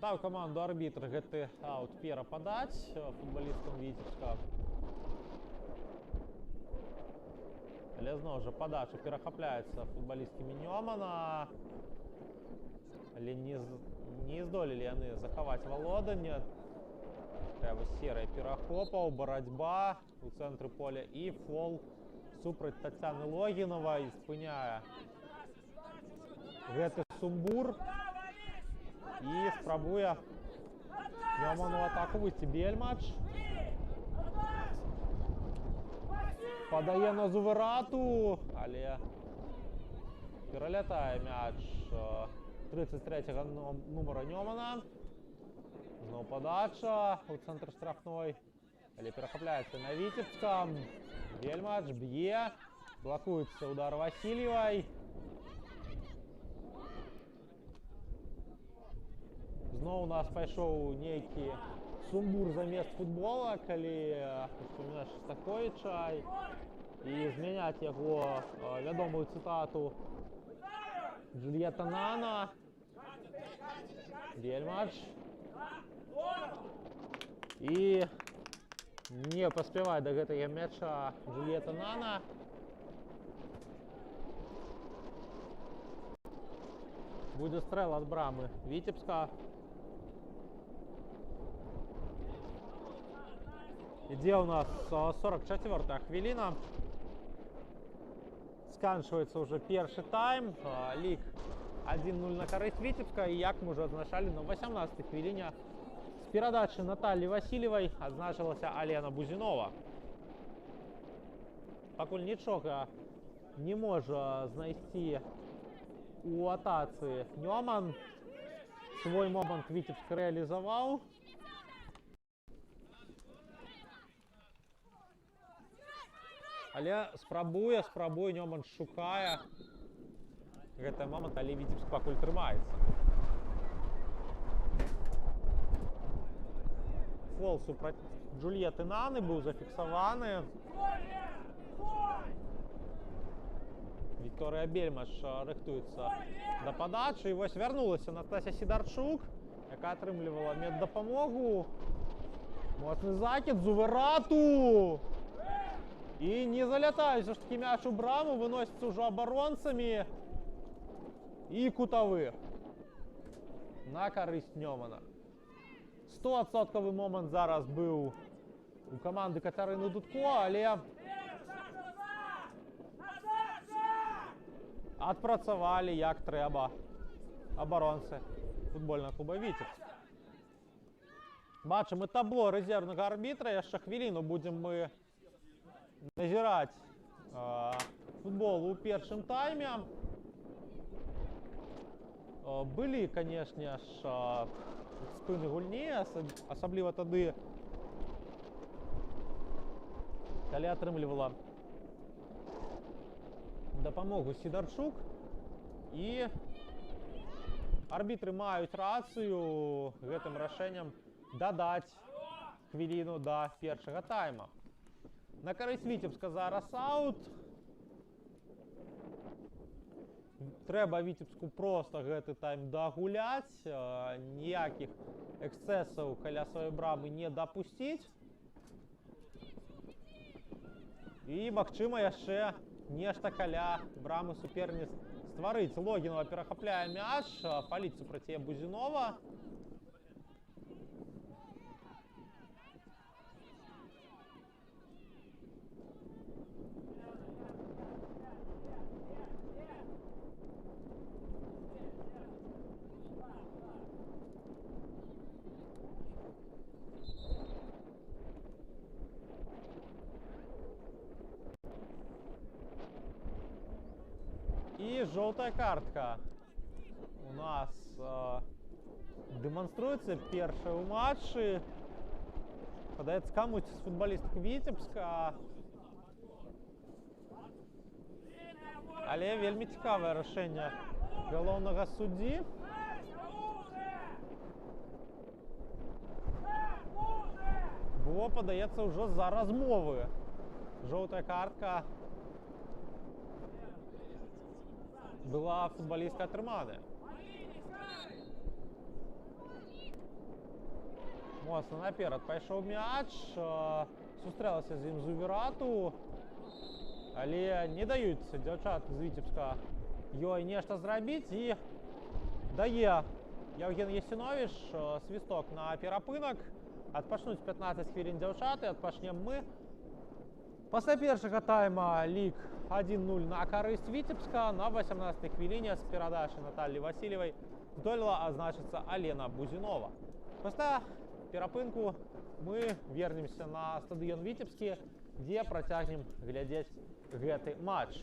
Дав команду арбітр гэты аут перападаць футболістам Вітебська. Але зноў жа падача перахапляецца футболісткамі Ньомана. Але не здолелі яны захаваць валоданне. Такая вось серыя перахопаў, барацьба у цэнтры поля і фол супраць Тацяны Логінавай спыняе гэты сумбур і спрабуе Ньоману атаку выйсці. Бельмач падае на Зуверату, але пералятае мяч 33-го нумара Ньомана. Зноў падача у цэнтр штрафной, але перахапляецца на Вітебскам. Бельмач б'е, блакуецца удар Васильевай. Зноў у нас пайшоў нейкі сумбур замест футбола, калі успамінаеш Шостаковіча і змяняць яго вядомую цытату Джульетта Нана. Бельмач. І не паспявае да гэтага мяча Джульетта Нана. Будзе стрэл ад брамы Вітебска. Ідзе у нас 44-я хвіліна. Сканчваецца ўжо першы тайм. Лік 1-0 на карысць Вітебска. І як мы ўжо адзначалі, на 18-й хвіліне з перадачы Наталлі Васильевай адзначылася Алена Бузінова. Пакуль нічога не можа знайсці у атацы Ньоман. Свой момант Вітебск рэалізаваў. Але спрабуе Ньоман шукае гэты момант, але Вітебск пакуль трымаецца. Фол супраць Джульетты Наны быў зафіксаваны. Вікторыя Бельмач рыхтуецца да падачы. І вось вярнулася Настасья Сидорчук, якая атрымлівала меддапамогу. Моцны закід Зуверату. І не залятаюць, все ж таки мяч у браму, выносіцца ўжо абаронцамі. І кутавы на карысць Ньомана. 100% момант зараз быў у каманды Кацярыны Дудко, але адпрацавалі як трэба абаронцы футбольнага клуба Віцебск. Бачым і табло рэзервнага арбітра. Яшчэ хвіліну будзем мы назіраць футбол у першым тайме. Былі, канешне ж, спыны гульні, асабліва тады, калі атрымлівала дапамогу Сідарчук. І арбітры маюць рацыю гэтым рашэннем дадаць хвіліну да першага тайма. На карысць Віцебска зараз аут. Трэба Віцебску проста гэты тайм дагуляць, ніякіх эксцэсаў каля сваёй брамы не дапусціць. І, магчыма, яшчэ нешта каля брамы суперніц стварыць. Логінова перахапляе мяч, паліць супраць яе Бузінова. І жоўтая картка у нас дэманструецца першая ў матчы. Падаецца, камусь з футбалістак Віцебска. Але вельмі цікавае рашэнне галоўнага суддзі. Бо, падаецца, ўжо за размовы жоўтая картка была футболістка атрыманая. Моцна наперад пайшоў мяч, сустрэлася з ім Зуверату, але не даюць дзяўчаты з Віцебска ёй нешта зрабіць, і дае Яўген Ясіновіч свісток на перапынак. Адпачнуць 15 хвілін дзяўчаты, адпачнем мы. Пасля першага тайма лік 1-0 на карысць Віцебска. На 18-й хвіліне з перадачы Наталлі Васильевай здолела азначыцца Алена Бузінова. Пасля перапынку мы вернемся на стадыён Віцебскі, дзе працягнем глядзець гэты матч.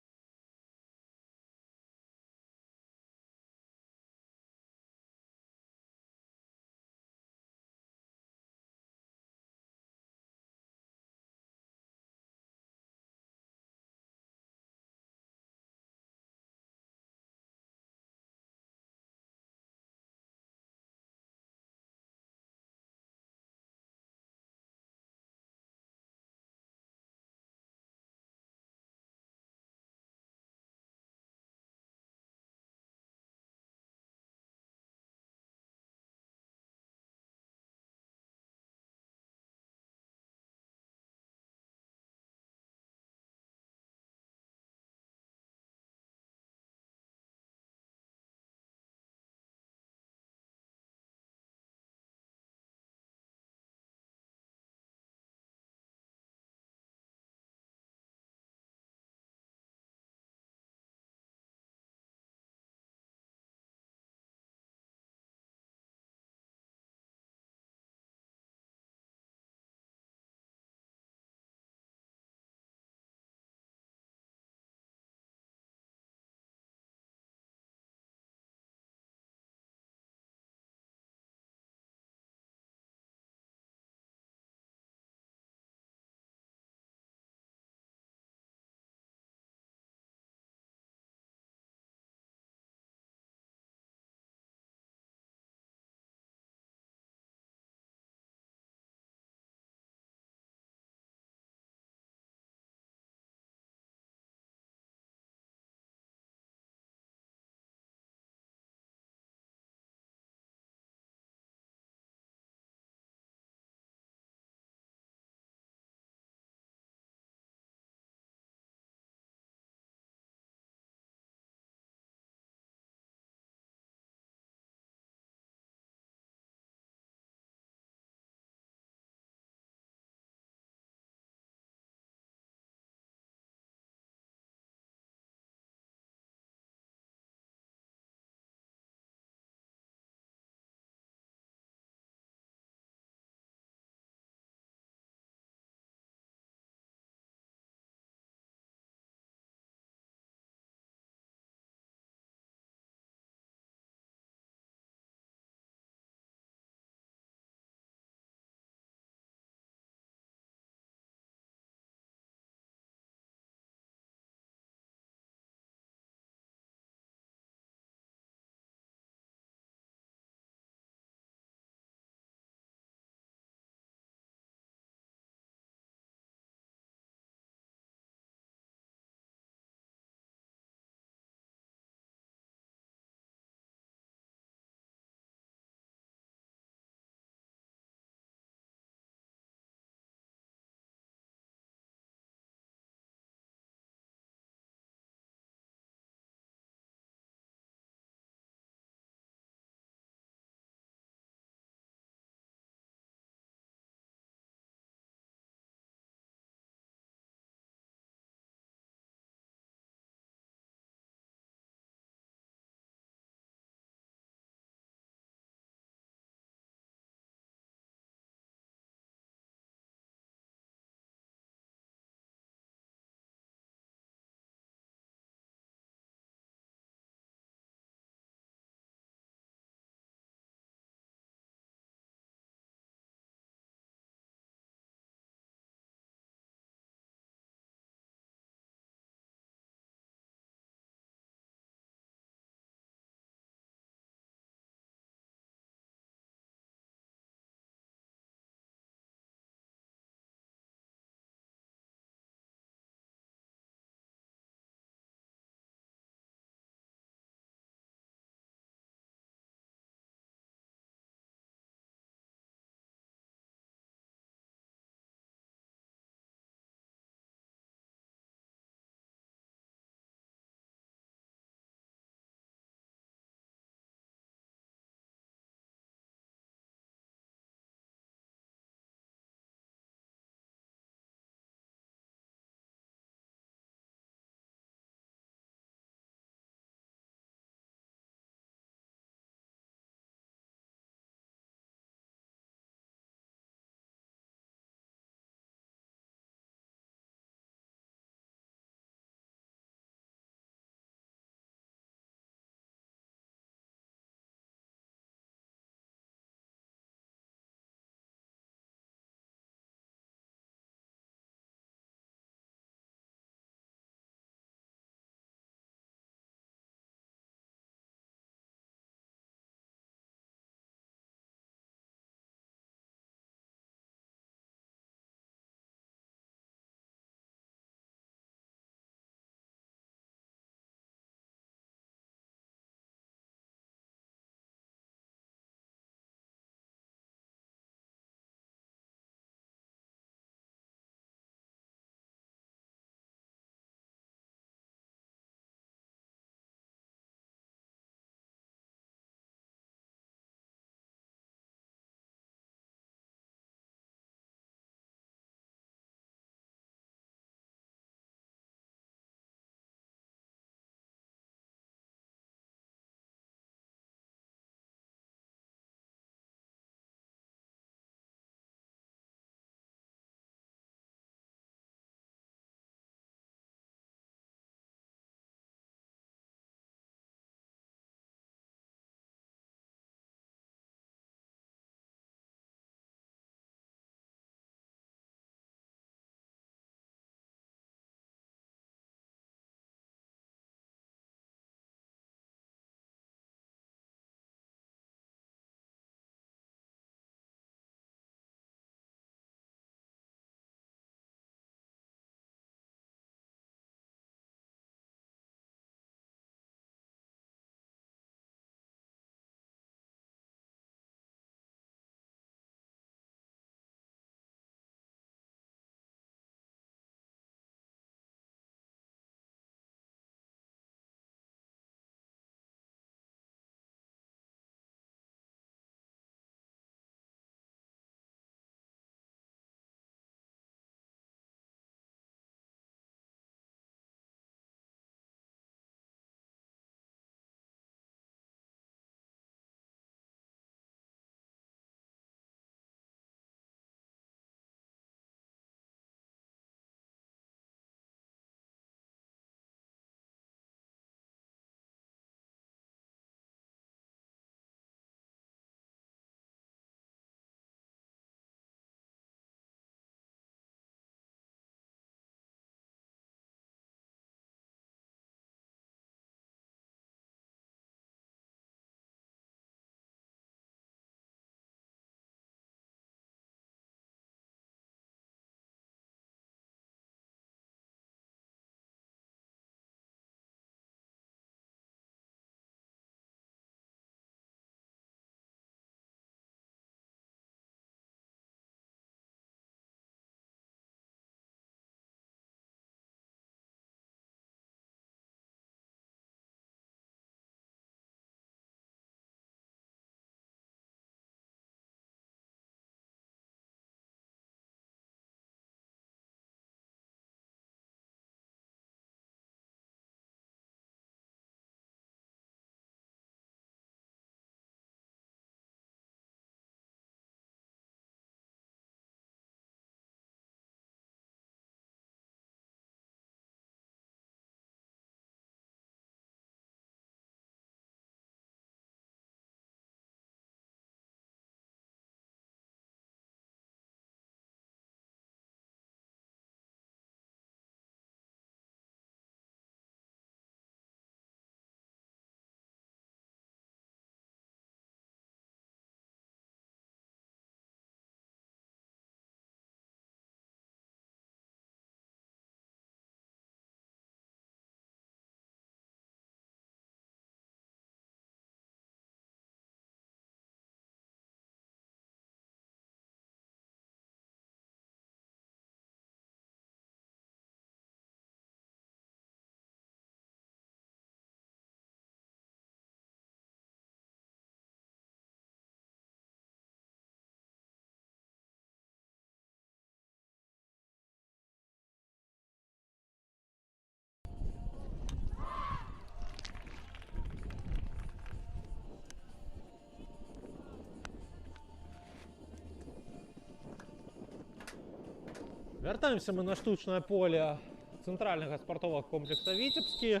Вяртаемся мы на штучное поле центрального спортового комплекса «Витебскі»,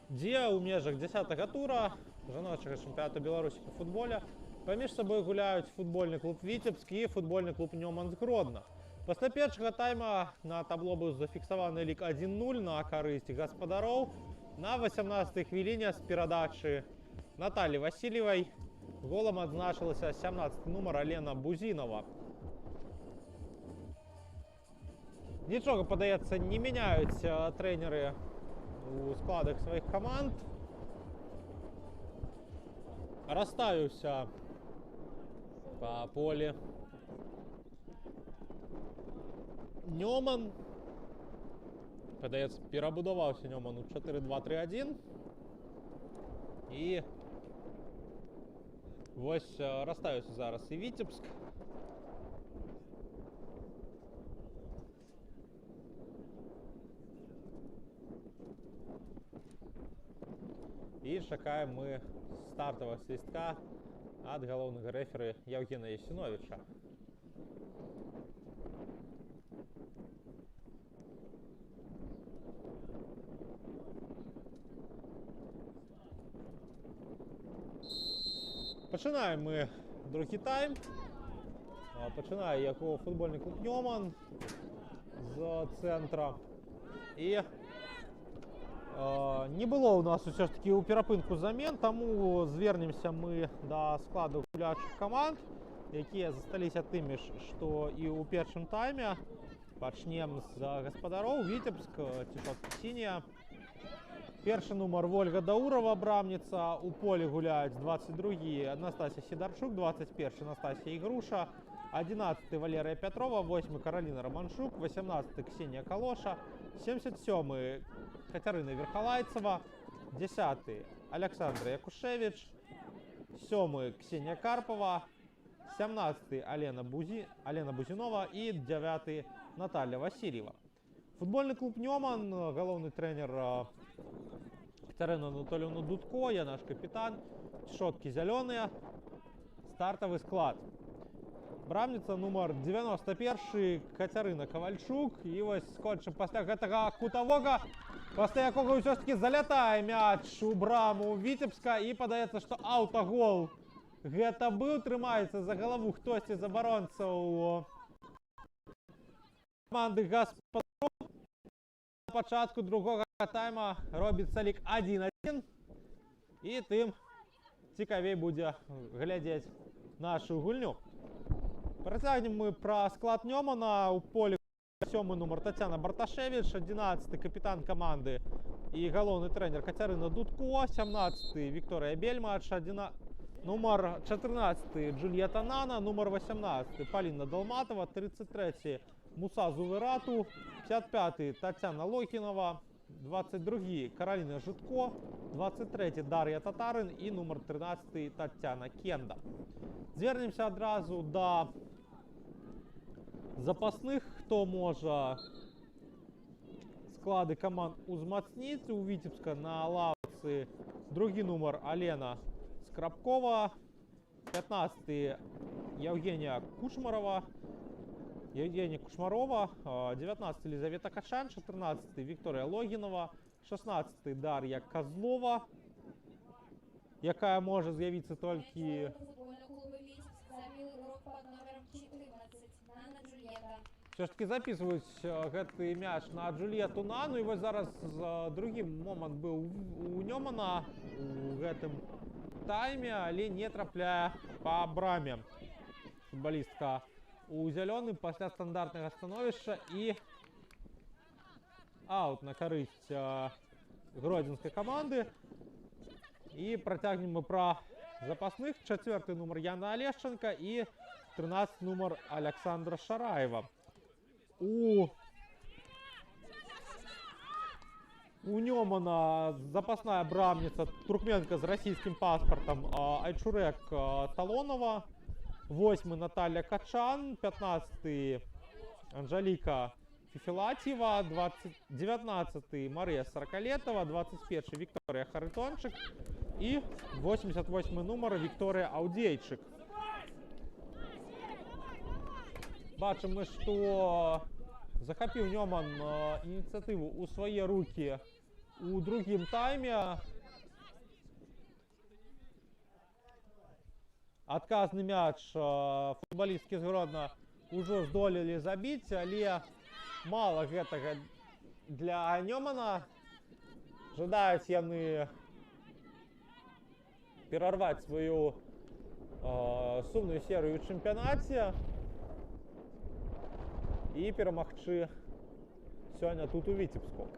где у межах 10-го тура жаночага чэмпіянату Беларусі по футболе паміж собой гуляют футбольный клуб «Витебскі» и футбольный клуб «Нёман» з Гродна. Пасля першага тайма на табло быў зафіксаваны лік 1-0 на карысць гаспадароў. На 18-й хвіліне з перадачы Натальи Васильевой голом адзначылася 17 нумар Алена Бузинова. Нічога, падаецца, не мяняюць трэнеры у складах сваіх каманд. Расставіўся па полі Нёман. Падаецца, перабудаваўся Нёман у 4-2-3-1. І вось расставіўся зараз і Витебск. І чакаем мы стартового свистка от галоўнага рэферы Евгения Ясиновича. Пачынаем мы другі тайм. Пачынае яго футбольны клуб «Нёман» з цэнтра. І не было у нас ўсё ж таки у перапынку замен, таму звернемся мы да складу гулячых каманд, якія засталіся тымі ж, што і ў першым тайме. Пачнем з гаспадароў. Витебск, цішотка сіняя. Першы нумар Вольга Даурова, брамніца. У полі гуляюць 22-й Анастасія Сідарчук, 21-й Анастасія Ігруша, 11-й Валерія Петрова, 8-й Кароліна Романчук, 18-й Ксенія Калоша, 77-й Катерина Верхолайцева, 10-й Александра Якушевич, 7-й Ксения Карпова, 17-й Алена Бузинова и 9-й Наталья Васильева. Футбольный клуб «Нёман», головный тренер Катерина Анатольевна Дудко, я наш капитан, шотки зеленые, стартовый склад. Брамніца нумар 91 Катерина Ковальчук. І ось скотчем пасля гэтага кутавога, пасля якога ўсё ж таки залятае мяч у браму Витебска і падаецца, што аўтагол гэта быў. Трымаецца за галаву хтосьці з абаронцаў каманды гаспадароў. На пачатку другога тайма робіцца лік 1-1. І тым цікавей будзе глядзець нашу гульню. Працягнем мы пра склад Нёмана. У полі 7-й нумар Татьяна Барташевич, 11-й капітан каманды і галоўны трэнер Катерина Дудко, 17-й Вікторія Бельмач, нумар 14-й Джульетта Нана, нумар 18-й Полина Долматова, 33-й Муса Зуверату, 55-й Татьяна Локинова, 22-й Каролина Житко, 23-й Дар'я Татарин і нумар 13-й Тетяна Кенда. Звернемся адразу да запасных, хто можа склады команд узмацніць. У Витебска на лавцы другі нумар Алена Скрабкова, 15-й Евгения Кушмарова, 19-й Елизавета Качан, 14-й Виктория Логинова, 16-й Дар'я Козлова, якая може з'явитися тільки... Все ж таки записываюць гэты мяч на Джульетту Нану. І вось зараз другі момант быў у Нёмана у гэтым тайме, але не трапляе па браме футболістка у зялёны пасля стандартнага становішча. І аут на карысць гродзенскай каманды. І працягнем мы пра запасных. 4-й нумар Яна Олешченко і 13-й нумар Александра Шараева. У Нёмана запасная брамница туркменка с российским паспортом Айчурек Талонова, 8-й Наталья Качан, 15-й Анжелика Фифилатьева, 19-й Мария Сорокалетова, 21-й Виктория Харитончик и 88-й номер Виктория Аудейчик. Бачимо, що захапіў Нёман ініцыятыву ў свае рукі у другім тайме. Адказны мяч футбалісткі з Гродна ўжо здолелі забіць, але мала гэтага для Нёмана. Жадаюць яны перарваць сваю сумную серыю ў чэмпіянаце і перамагчы сёння тут у Віцебску.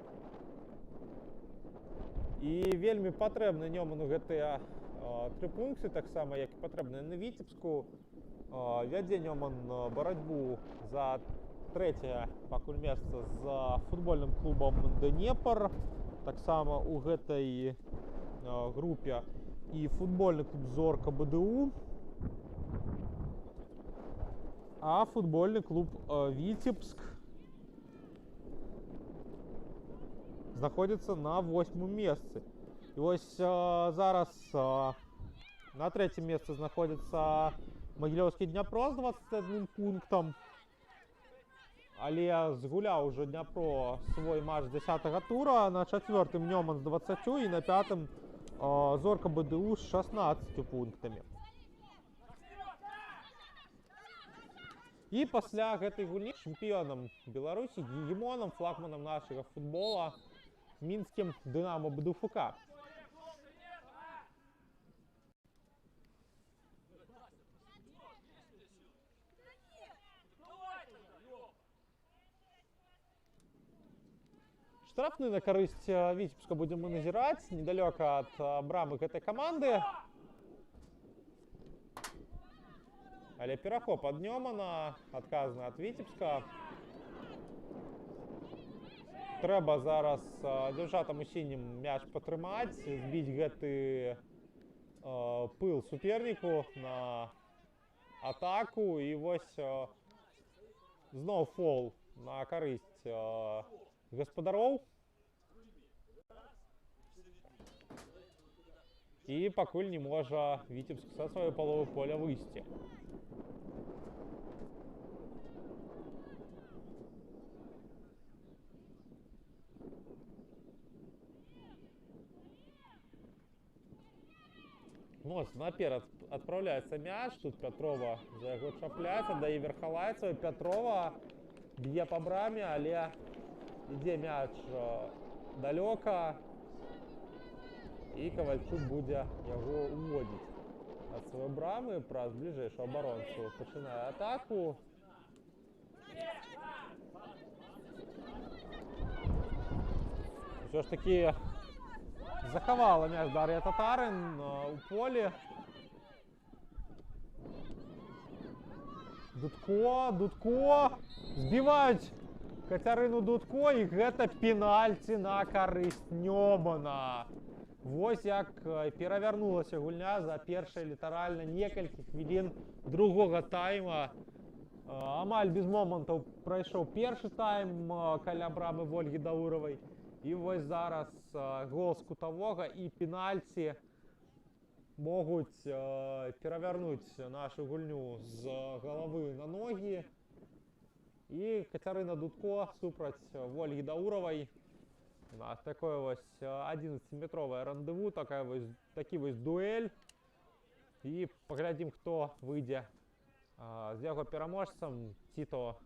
І вельмі патрэбны Нёману гэтыя 3 пункты, таксама як і патрэбныя на Віцебску. Вядзе Нёман барацьбу за трэцяе пакуль месца з футбольным клубам Днепр. Таксама у гэтай групе і футбольны клуб Зорка БДУ, а футбольны клуб Віцебск знаходзіцца на 8-м месцы. І вось зараз на 3-м месцы знаходзіцца Магілёўскі Дняпро з 21 пунктам. Але згуляў ужо Дняпро свой матч 10-го тура. На 4-м Нёман з 20 і на 5-м Зорка БДУ з 16 пунктамі. І пасля гэтай гульні чэмпіёнам Беларусі, гегемонам, флагманам нашага футбола мінскім Дынамо БДУФК. Штрафны на карысць Віцебска будзем мы назіраць недалёка ад брамы гэтай каманды. Але перахоп ад Нёмана, адказны ад Віцебска. Трэба зараз дзяўчатам у сінім мяч патрымаць, збіць гэты пыл суперніку на атаку. І вось зноў фол на карысць гаспадароў. І пакуль не можа Віцебск са сваёй паловы поля выйсці. Моцна наперад адпраўляецца мяч. Тут Пятрова за яго чапляецца, дае Верхалайцавай. Пятрова б'е па браме, але ідзе мяч далёка. І Кавальчук будзе яго уводзіць ад сваёй брамы праз бліжэйшую абаронцу. Пачынае атаку. Усё ж такі захавала мяч Дар'я Татарын у полі. Дудко. Збіваюць Кацярыну Дудко, і гэта пенальці на карысць Нёмана. Вось як перавярнулася гульня за першыя літаральна некалькі хвілін другога тайма. Амаль без момантаў прайшоў першы тайм каля брамы Вольгі Дауравай. І вось зараз гол з кутавога і пенальці могуць перавярнуць нашу гульню з галавы на ногі. І Кацярына Дудко супраць Вольгі Дауравай. У нас такое вось 11-метровое рандеву, такі вось дуэль. І паглядзім, хто выйдзе з яго пераможцам, ці то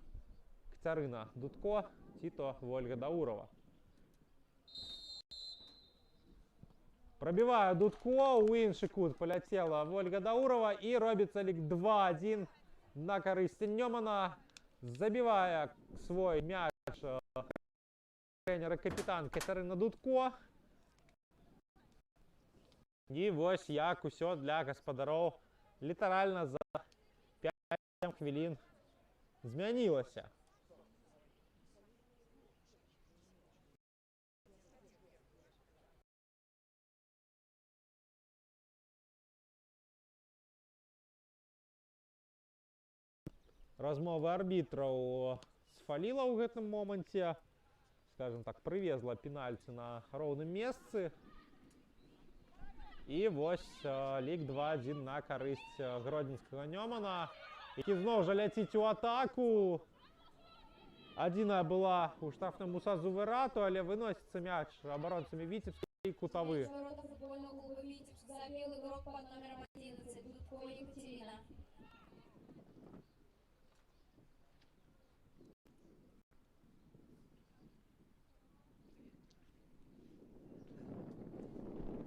Кацярына Дудко, ці то Вольга Даурова. Пробівае Дудко, у іншы кут поляцела Вольга Даурова, і робіцца лік 2-1 на карысць Нёмана. Забівае свой мяч тренер і капітан Кацярына Дудко. І вось як усё для гаспадароў літаральна за 5 хвілін змянілася. Размова арбітраў сфаліла ў гэтым моманце. Скажем так, прывезла пенальці на роўным месцы. І вось лік 2-1 на карысць гродзенскага Нёмана, які зноў жа ляціць у атаку. Адзіная была у штрафному сазу Верату, але выносіцца мяч абаронцамі Віцебска і кутавы. Ворота футбольного клуба Витебск забил игрок под номером 11, Дудкова Екатерина.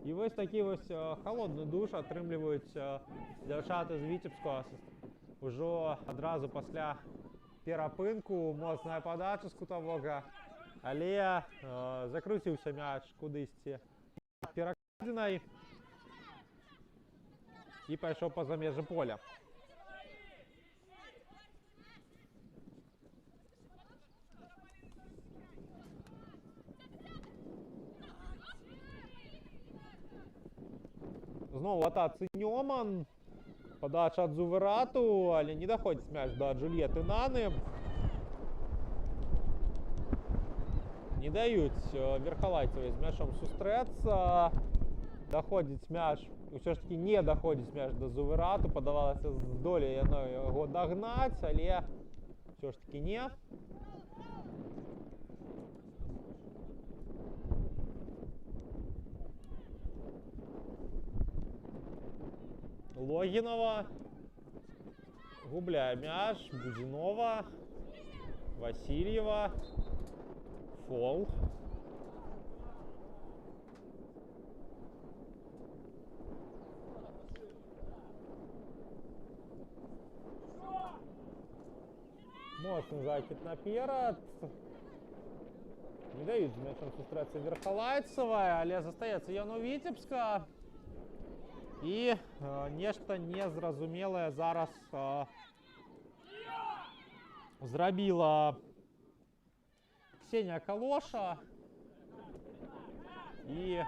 І вось такі вось холодны душ атрымліваюць дзяўчаты з Віцебска. Ужо адразу пасля перапынку моцная падача з кутавога, але закруціўся мяч кудысьці перакладзенай і пайшоў па-за межы поля. Знову в атацы Нёман. Подача ад Зуверату, але не доходить мяч до Джульетты Наны. Не дают Верхолайцевой з мячом сустрэцца. Доходить мяч, все ж таки не доходить мяч до Зуверату. Подавалася з долей його догнать, але все ж таки не. Логинова губляє мяч, Будинова, Васильева, фол. Моцный закид наперад. Не дают з мячом сустрэцца Верхолайцевая, але застаецца ён у Віцебска. І нешта незразумелае зараз зрабіла Ксенія Калоша. І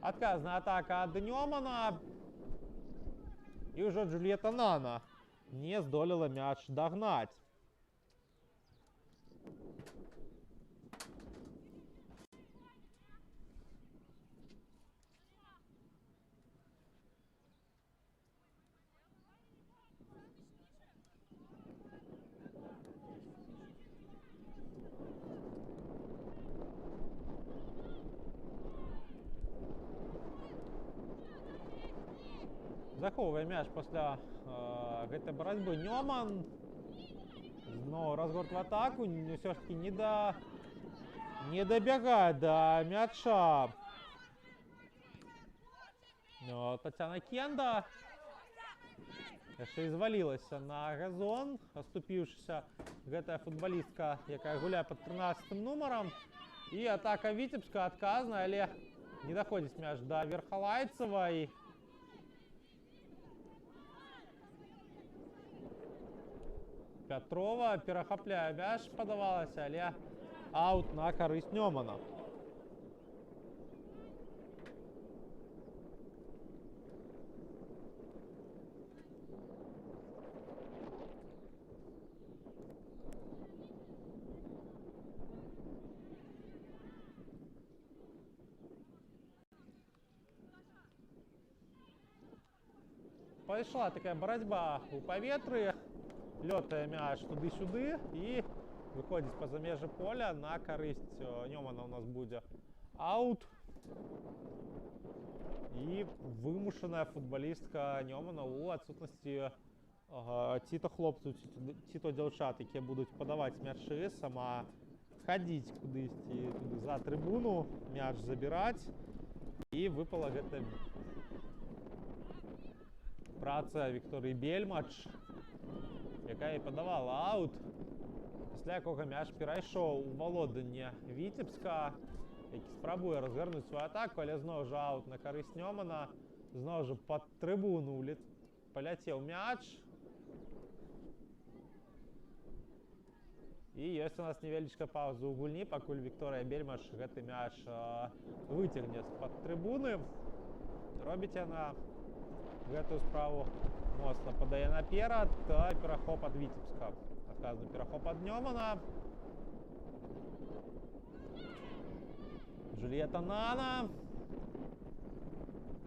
адказная атака ад Нёмана. І ўжо Джульетта Нана не здолела мяч дагнаць. Захоўвае мяч пасля гэтай барацьбы Нёман. Зноў разгорт в атаку, ўсё ж таки не дабягае да мяча Тацяна Кенда. Яшчэ і звалілася на газон, оступіўшыся гэтая футбалістка, якая гуляе пад 13 нумарам. І атака Віцебска адказная, але не даходзіць мяч да Верхолайцевай. Петрова перахапляе мяч, падавалася, але аут на карысць Нёмана. Пайшла такая барацьба у паветры. Лётае мяч туды-сюды і выходзіць па-за межы поля. На карысць Нёмана у нас будзе аут. І вымушаная футбалістка Нёмана у адсутнасці ці то хлопцаў, ці то дзяўчат, якія будуць падаваць мячы, сама хадзіць кудысьці туды за трыбуну, мяч забіраць. І выпала гэта праца Вікторыі Бельмач, якая падавала аут, пасля якога мяч перайшоў у валоданне Віцебска, які спрабуе разгарнуць сваю атаку, але зноў жа аут на карысць Нёмана. Зноў жа пад трыбуну паляцеў мяч. І ёсць у нас невялічкая пауза ў гульні, пакуль Вікторыя Бельмач гэты мяч выцягне з-пад трыбуны. Робіць яна гэтую справу моцна, падае наперад, перахоп ад Віцебска. Адказны перахоп ад Нёмана. Джульетта Нана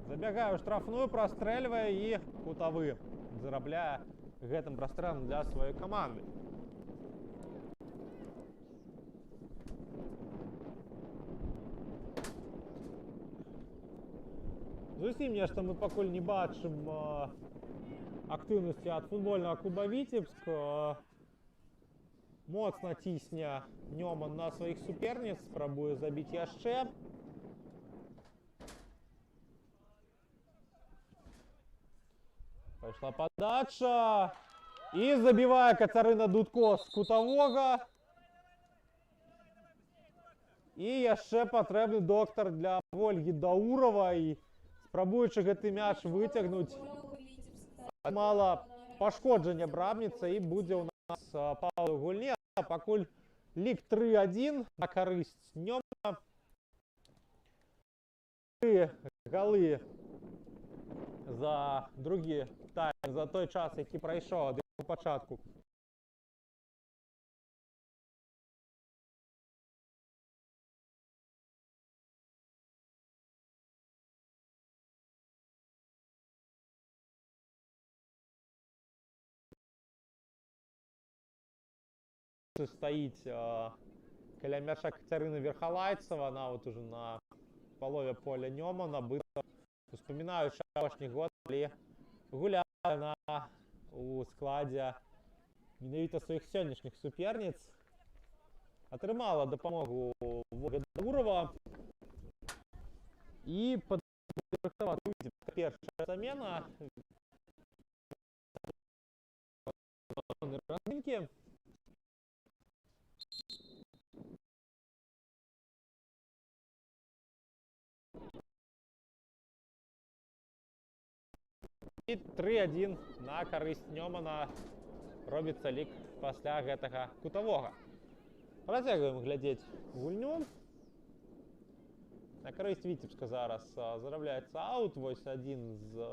забягае ў штрафную, прастрэльвае і кутавы зарабляе гэтым прастрэлам для сваёй каманды. Зусім нешта мы пакуль не бачым актыўнасці ад футбольнага клуба Віцебск. Моцна цісне Нёман на сваіх суперніц, спрабуе забіць яшчэ. Пайшла падача. І забівае Кацярына Дудко з кутавога. І яшчэ патрэбны доктар для Ольгі Дауровай, спрабуючы гэты мяч выцягнуць. Мала пашкоджання брамніца і будзе ў нас паўлы гульні. Пакуль лік 3-1 на карысць Нёмана. 3 галы за другі тайм, за той час, які прайшоў ад яго пачатку. Стаіць каля мяча Кацярына Верхалайцева, нават уже на палове поля Нёмана. Успамінаючы апошні год, калі гуляе у складзе менавіта сваіх сённяшніх суперніц, атрымала дапамогу Ольга Даурова і падрыхтавана першая замена разминки. І 3-1 на карысць Нёмана робіцца лік пасля гэтага кутавога. Працягваем глядзець гульню. На карысць Віцебска зараз зарабляецца аут. Вось адзін з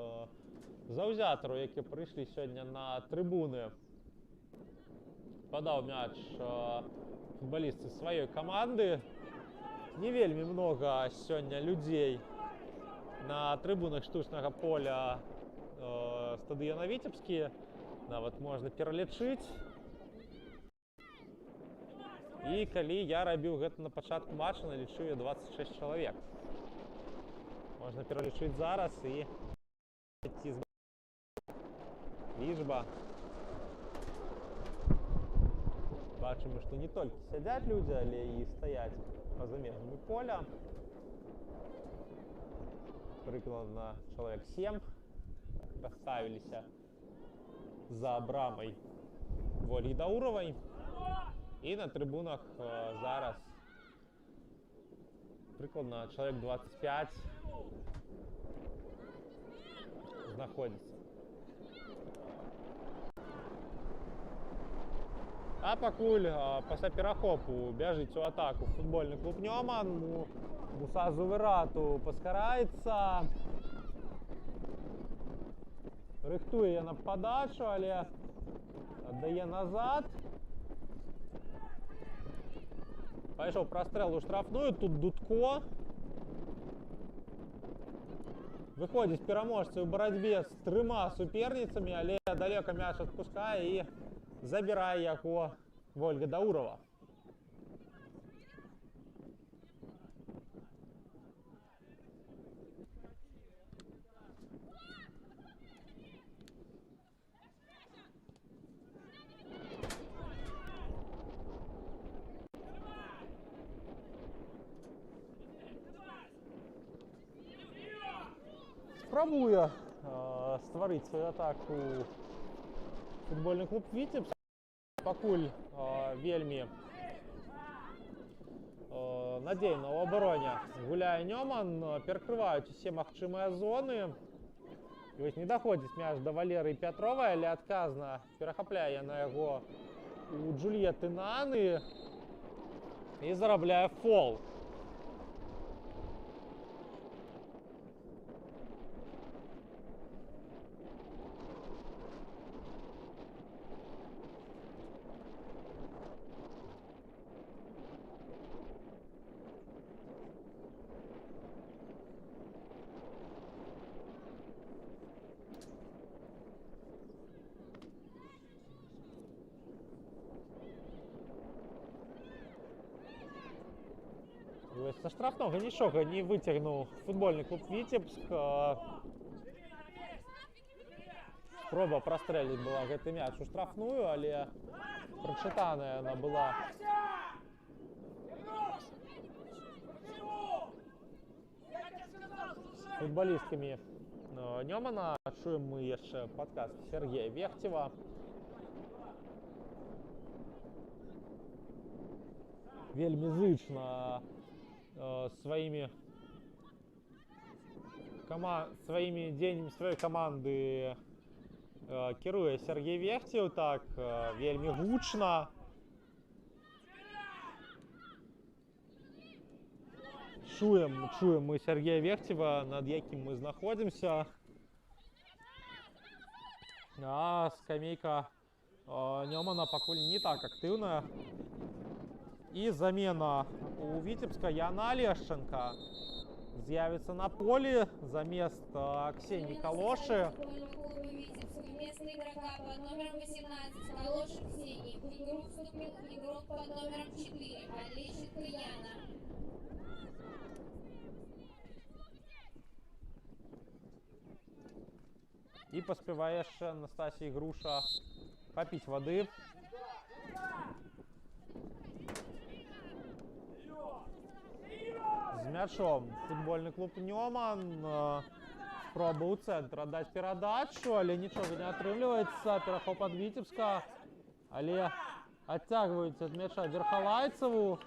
заўзятараў, які прыйшлі сёння на трыбуны, падаў мяч футбалісты сваёй каманды. Не вельмі многа сёння людзей на трыбунах штучнага поля стадыёна Віцебскі. Нават можна пералічыць. І калі я рабіў гэта на пачатку матча, налічыў я 26 чалавек. Можна пералічыць зараз і лічба. Бачым, што не толькі сядзяць людзі, але і стаяць па-за межамі поля. Прыкладна чалавек 7 паставіліся за брамай Ольгі Дауровай. І на трыбунах зараз прыкладна чалавек 25 знаходзіцца. А пакуль пасля перахопу бяжыць у атаку футбольны клуб Нёман. Муса Зуверату паскараецца. Рыхтуе яна падачу, але аддае назад. Пайшоў прастрэл у штрафную. Тут Дудко. Выходзіць пераможцы ў барацьбе з 3 суперніцамі, але далёка мяч адпускае і забірае яго Ольга Даурова. Спрабуе стварыць сваю атаку футбольны клуб Віцебск. Пакуль вельмі надзейна ў абароне гуляе Нёман, перакрываюць усе магчымыя зоны. І вось не даходзіць мяч да Валерыі Пятровай, але адказна перахапляе яна яго у Джульетты Наны і зарабляе фол. есть со штрафного нічога не выцягнуў футбольны клуб Віцебск. Спроба прастрэліць была гэты мяч у штрафную, але прачытаная яна была. Футболісткамі Нёмана. Чуем мы яшчэ падказ Сергея Вехцева. Вельмі зычна сваімі дзеяннямі сваёй каманды кіруе Сергей Вехцев, так вельмі гучна. Чуем мы Сергея Вехцева, над якім мы знаходзімся. А скамейка Нёмана пакуль не так актыўная. І замена у Віцебска. Яна Лешченко з'явіцца на полі замест Ксении Калоши. Вместо игрока под номером 18 Калоши Ксении в игру вступил игрок под номером 4 Олещенко Яна. І паспявае яшчэ Анастасія Груша папіць вады. З мячом футбольны клуб Нёман. Спроба ў цэнтр аддаць перадачу, але нічога не атрымліваецца. Перахоп ад Віцебска, але адцягваюць ад мяча Верхалайцеву.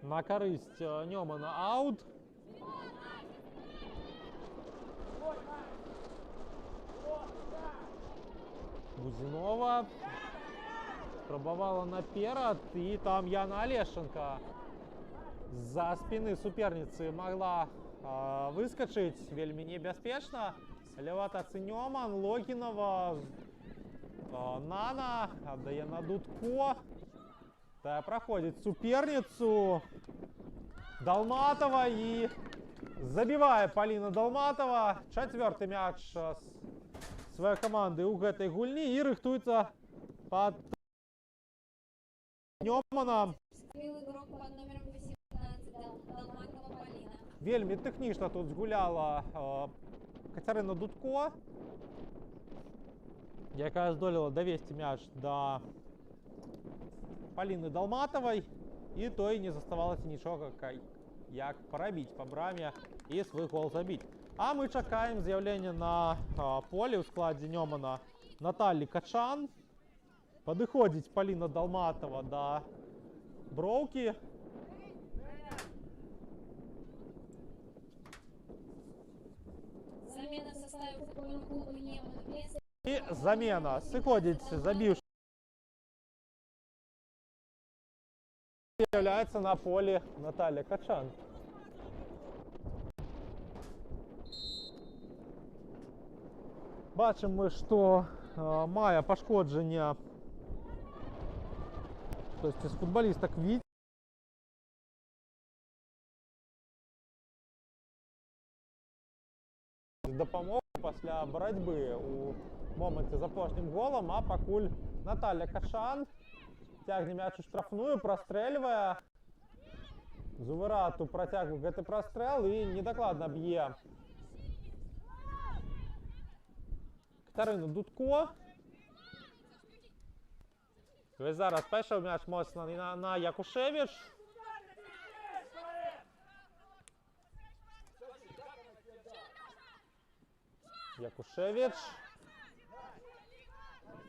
На карысць Нёмана аут. Бузинова спрабавала наперад, і там Яна Лешченко з-за спіны суперніцы магла выскачыць вельмі небяспечна. Але в атацы Нёман. Логінова, Нана аддае на Дудко. Тая праходзіць суперніцу. Далматова і забівае Паліна Далматова. Чацвёрты мяч сваёй каманды ў гэтай гульні і рыхтуецца пад Нёмана. Игрок под номером 18 Далматова Полина. Вельмі тэхнічна тут згуляла Кацярына Дудко, якая здолела давесці мяч да Паліны Далматавай, і той не заставалася нічога, як парабіць па браме і свой гол забіць. А мы чакаем з'яўлення на полі ў складзе Нёмана Наталі Качан. Падыходзіць Паліна Далматова да броўкі. Замена в составе футбольного клуба Нёман. І замена. Сыходзіць забіўшы. З'яўляецца на полі Наталя Качан. Бачым мы, што мае пашкоджання. То есть з футболістак Віцебска. Дапамогу пасля барацьбы у моманце з апошнім голам, а пакуль Наталя Качан цягне мяч у штрафную, прастрэльвае. З вырату працягвае гэты прастрэл і недакладна б'е Кацярыну Дудко. Вось зараз пайшоў мяч моцна на Якушевіч. Якушевіч.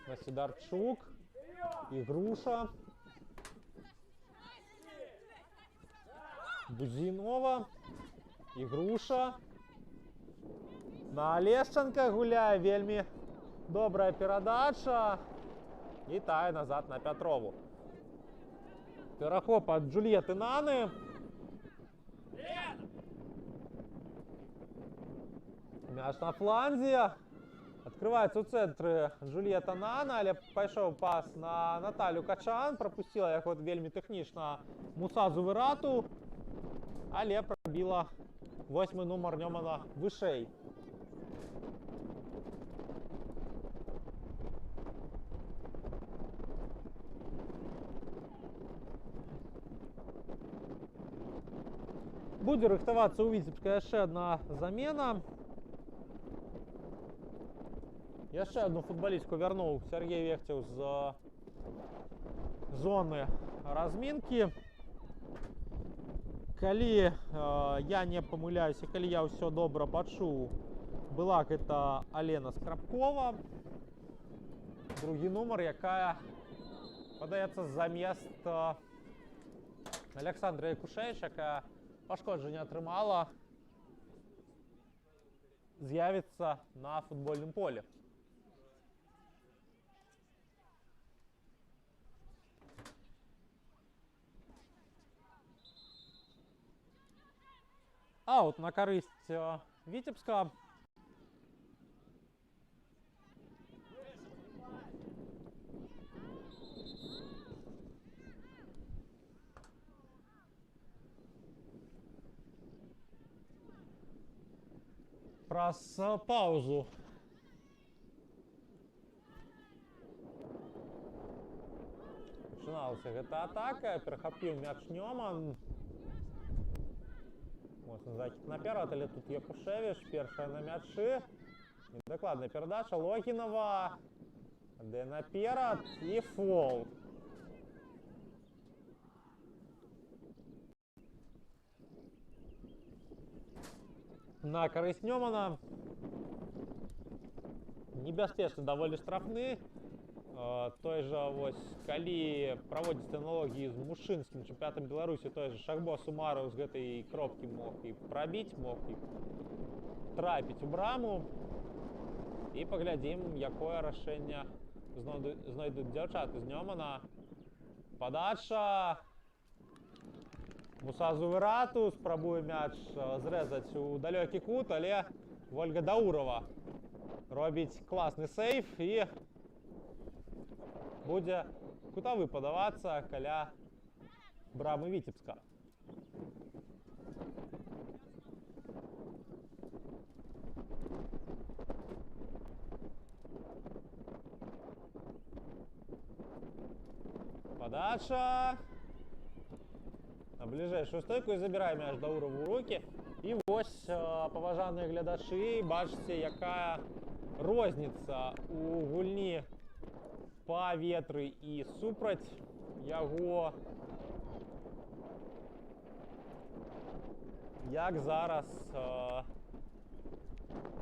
На Сідарчук. І Груша. Бузинова. І Груша. На Лешченко гуляе. Вельмі добрая перадача. І тая назад на Пятрову. Перахоп ад Джульетты Наны. Мяч на фланзе. Открываецца ў цэнтры Джульетта Нана, але пайшоў пас на Наталю Качан. Прапусціла яго вельмі тэхнічна Мусазу Вырату. Але прабіла 8-й нумар Нёмана вышэй. Будзе рыхтавацца ў Віцебска яшчэ адна замена. Яшчэ одну футболістку вярнуў Сергей Вехцев з зоны разминки. Калі я не памыляюся, калі я ўсё добра пачуў, была гэта Алена Скрабкова, другі нумар, якая падаецца замест Александра Якушевич, якая пашкоджанне атрымала, з'явіцца на футбольным полі. Аут на карысць Віцебска. Праз паузу пачыналася гэта атака, перахапіў мяч Нёман. Можна закид наперад, але тут Якушевич, першая на мячы. Недокладная передача Логинова. Де наперад і фол. На карысць Нёмана. Небяспечны даволі штрафны. Той же, вось, калі праводзіць аналогіі з мужчынскім чэмпіянатам Беларусі, той же Шахбо Сумараў з гэтай кропкі мог і прабіць, мог і трапіць у браму. І паглядзім, якое рашэнне знойдуць дзяўчаты з Нёмана. Падача. Муса Зуверату спрабуе мяч зрэзаць у далёкі кут, але Вольга Даурова робіць класны сейф і будзе кутавы падавацца каля брамы Віцебска. Подача. На ближайшую стойку и забираем мяч Даурову у руки. И вось, поважаныя глядачы, бачыце, якая розніца у гульні па ветры і супраць яго. Як зараз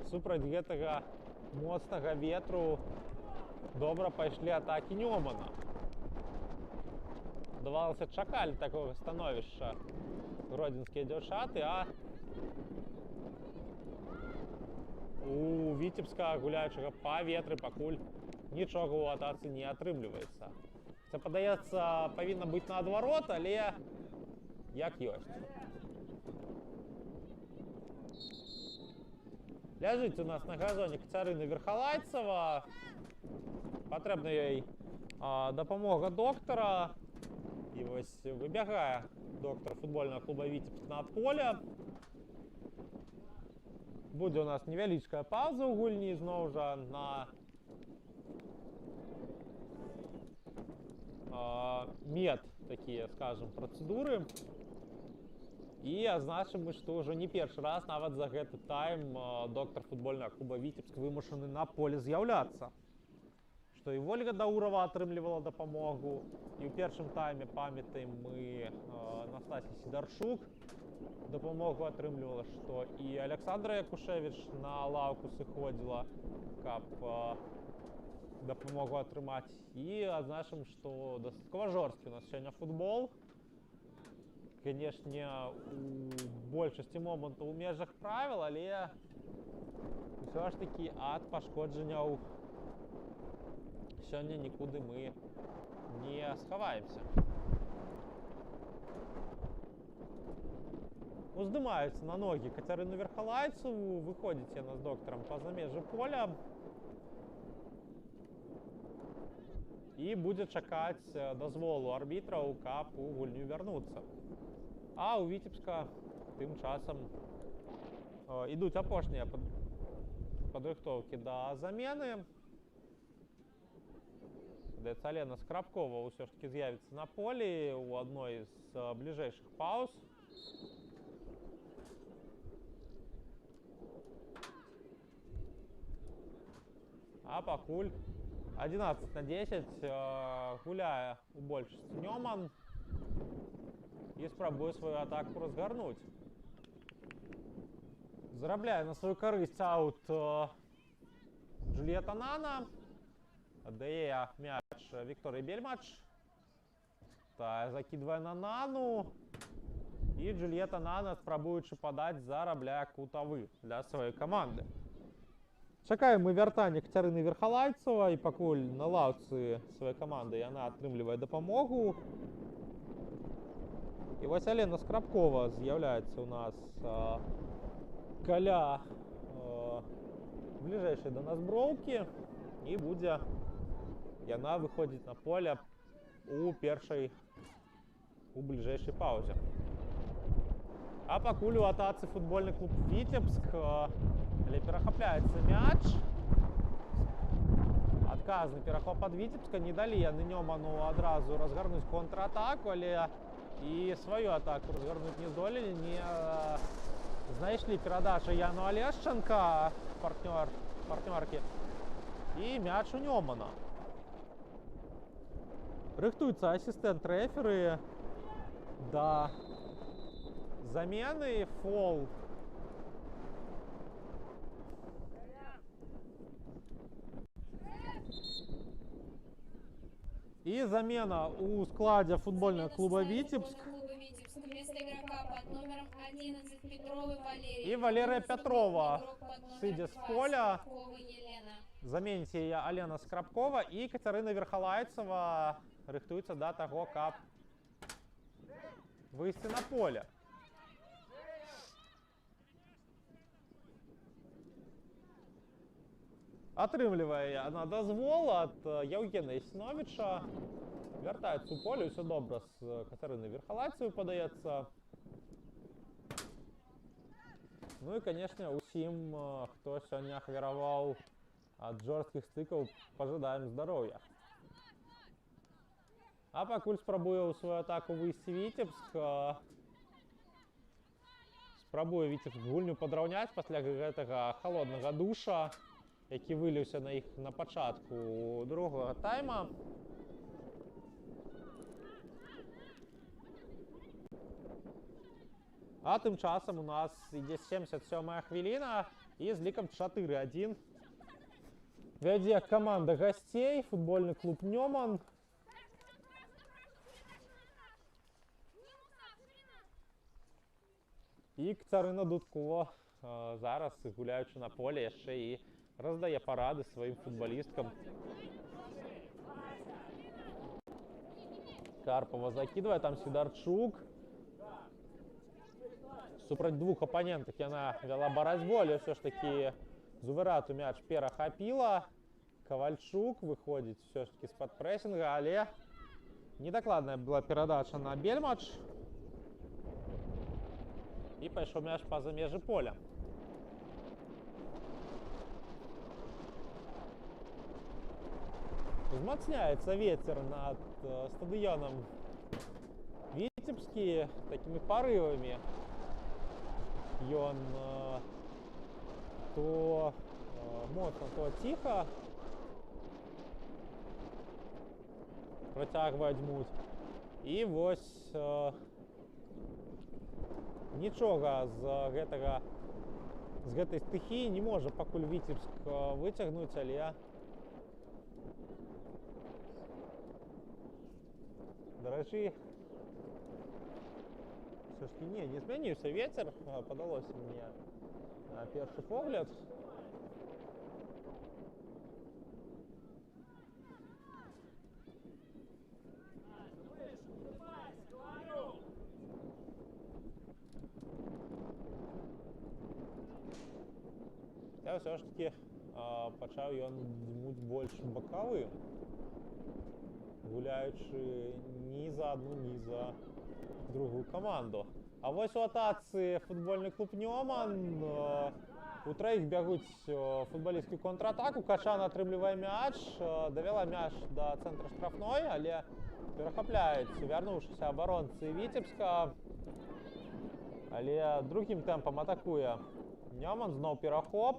супраць гэтага моцнага ветру добра пайшлі атакі Нёмана. Здавалося, чакалі такога становішча гродзенскія дзяўчаты, а у Віцебска, гуляючага па ветры, пакуль нічога ў атацы не атрымліваецца. Це, падаецца, павінна быць наадварот, але як ёсць. Ляжыць у нас на газоне Кацярына Верхалайцева. Патрэбна ёй дапамога доктара. І вось выбягае доктар футбольнага клуба Віцебск на поле. Будзе у нас невялічкая пауза ў гульні, зноў жа на мед такія, скажем, працэдуры. І адзначым, што ўжо не першы раз нават за гэты тайм доктар футбольнага клуба Віцебск вымушаны на поле з'яўляцца. Што і Вольга Даурова атрымлівала дапамогу. І ў першым тайме, памятаем, мы Настасья Сідарчук дапамогу атрымлівала, што і Александра Якушевич на лаўку сыходзіла, каб дапамогу атрымаць. І адзначым, што дастаткова жорсткі у нас сёння футбол. Канешне, у большасці момантаў у межах правіл, але ўсё ж такі ад пашкоджанняў сёння нікуды мы не схаваемся. Уздымаюцца на ногі Кацярыну Верхалайцеву, выходзіць яна з доктарам па-за межы поля. І будзе чакаць дазволу арбітраў, каб у гульню вярнуцца. А у Віцебска тым часам ідуць апошнія падрыхтоўкі да замены. Алена Скрабкова ўсё ж таки з'явіцца на полі ў адной з бліжэйшых пауз. А пакуль 11-10 гуляе у большасці Нёман і спрабуе сваю атаку разгарнуць. Зарабляе на сваю карысць аут Джульетта Нана. Аддае мяч Вікторыі Бельмач. Тая закидывае на Нану. І Джульетта Нана, спрабуючы падаць, зарабляе кутавы для сваёй каманды. Чакаем мы вяртання Кацярыны Верхалайцавай, і пакуль на лаўцы сваёй каманды яна атрымлівае дапамогу. І вось Алена Скрабкова з'яўляецца ў нас каля бліжэйшай да нас броўкі, і будзе яна выходзіць на поле у бліжэйшай паўзе. А пакуль у атацы футбольны клуб Віцебск, але перахапляецца мяч. Адказны перахоп ад Віцебска, не далі яны Нёману адразу разгарнуць контратаку, але і сваю атаку разгарнуць не здолелі, не знайшлі перадачу Яну Алешченка, партнёркі, і мяч у Нёмана. Рыхтуецца асістэнт рэферы да замены. Фол. И замена у складе футбольного клуба Витебск. Вместо игрока под номером 11 Петровой Валерия. И Валерия Петрова, сидя с поля. Замените ее Алена Скрабкова и Кацярына Верхалайцава рыхтуецца до того, как выйти на поле. Атрымлівае яна дазвол ад Яўгена Ісіновіча. Вяртаецца ў поле, ўсё добра з Кацярынай Верхалайцавай падаецца. Ну і, канешне, усім, хто сёння ахвяраваў ад жорсткіх стыкаў, пажадаем здароўя. А пакуль спрабуе ў сваю атаку выйсці Віцебск. Спрабуе Віцебск гульню падраўняць пасля гэтага халоднага душа, які выліўся на іх на пачатку другога тайма. А тым часам у нас ідзе 77-я хвіліна і з лікам 4-1 вядзе каманда гасцей, футбольны клуб Нёман. І Кацярына Дудкова зараз, гуляючы на поле, яшчэ і раздае парады сваім футболісткам. Карпова закидывае, там Сідарчук. Супраць двух апанентах яна вяла барацьбу, але ўсё ж такі з уверату мяч перахапіла. Кавальчук выходзіць ўсё ж такі з-пад прэсінга, але недакладная была перадача на Бельмач. І пайшоў мяч па-за межы поля. Узмацняецца вецер над стадыёнам Віцебскі такімі парывамі. Ён то моцна, то ціха працягвае дзьмуць. І вось нічога з гэтай стыхіі не можа пакуль Віцебск выцягнуць, але дарэчы, все ж таки не змяніўся вецер, падалося мне на першы погляд. Я все ж таки пачаў ён дзьмуць больш бакавым, гуляючы ні за одну, ні за другую команду. А вось у атацы футбольны клуб Нёман. У траіх бягуць футболісткі контратаку. Качан атрымлівае мяч, давяла мяч да цэнтра штрафной, але перахапляюць вярнуўшыся абаронцы Віцебска. Але другім тэмпам атакуе Нёман, зноў перахоп.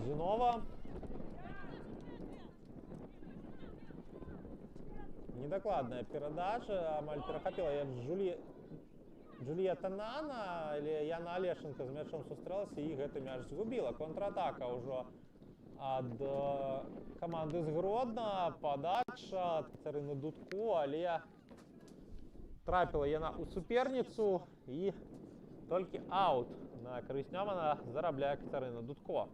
Бузинова. Недокладная передача. Амаль перехопила я Джульетта Нана, или Яна Алешенко з мячом сустрэлася, і гэты мяч згубіла. Контратака ўжо ад каманды з Гродна. Падача ад Кацярыны Дудко, але трапіла яна ў суперніцу, і толькі аут на карысць Нёмана зарабляе Кацярына Дудко.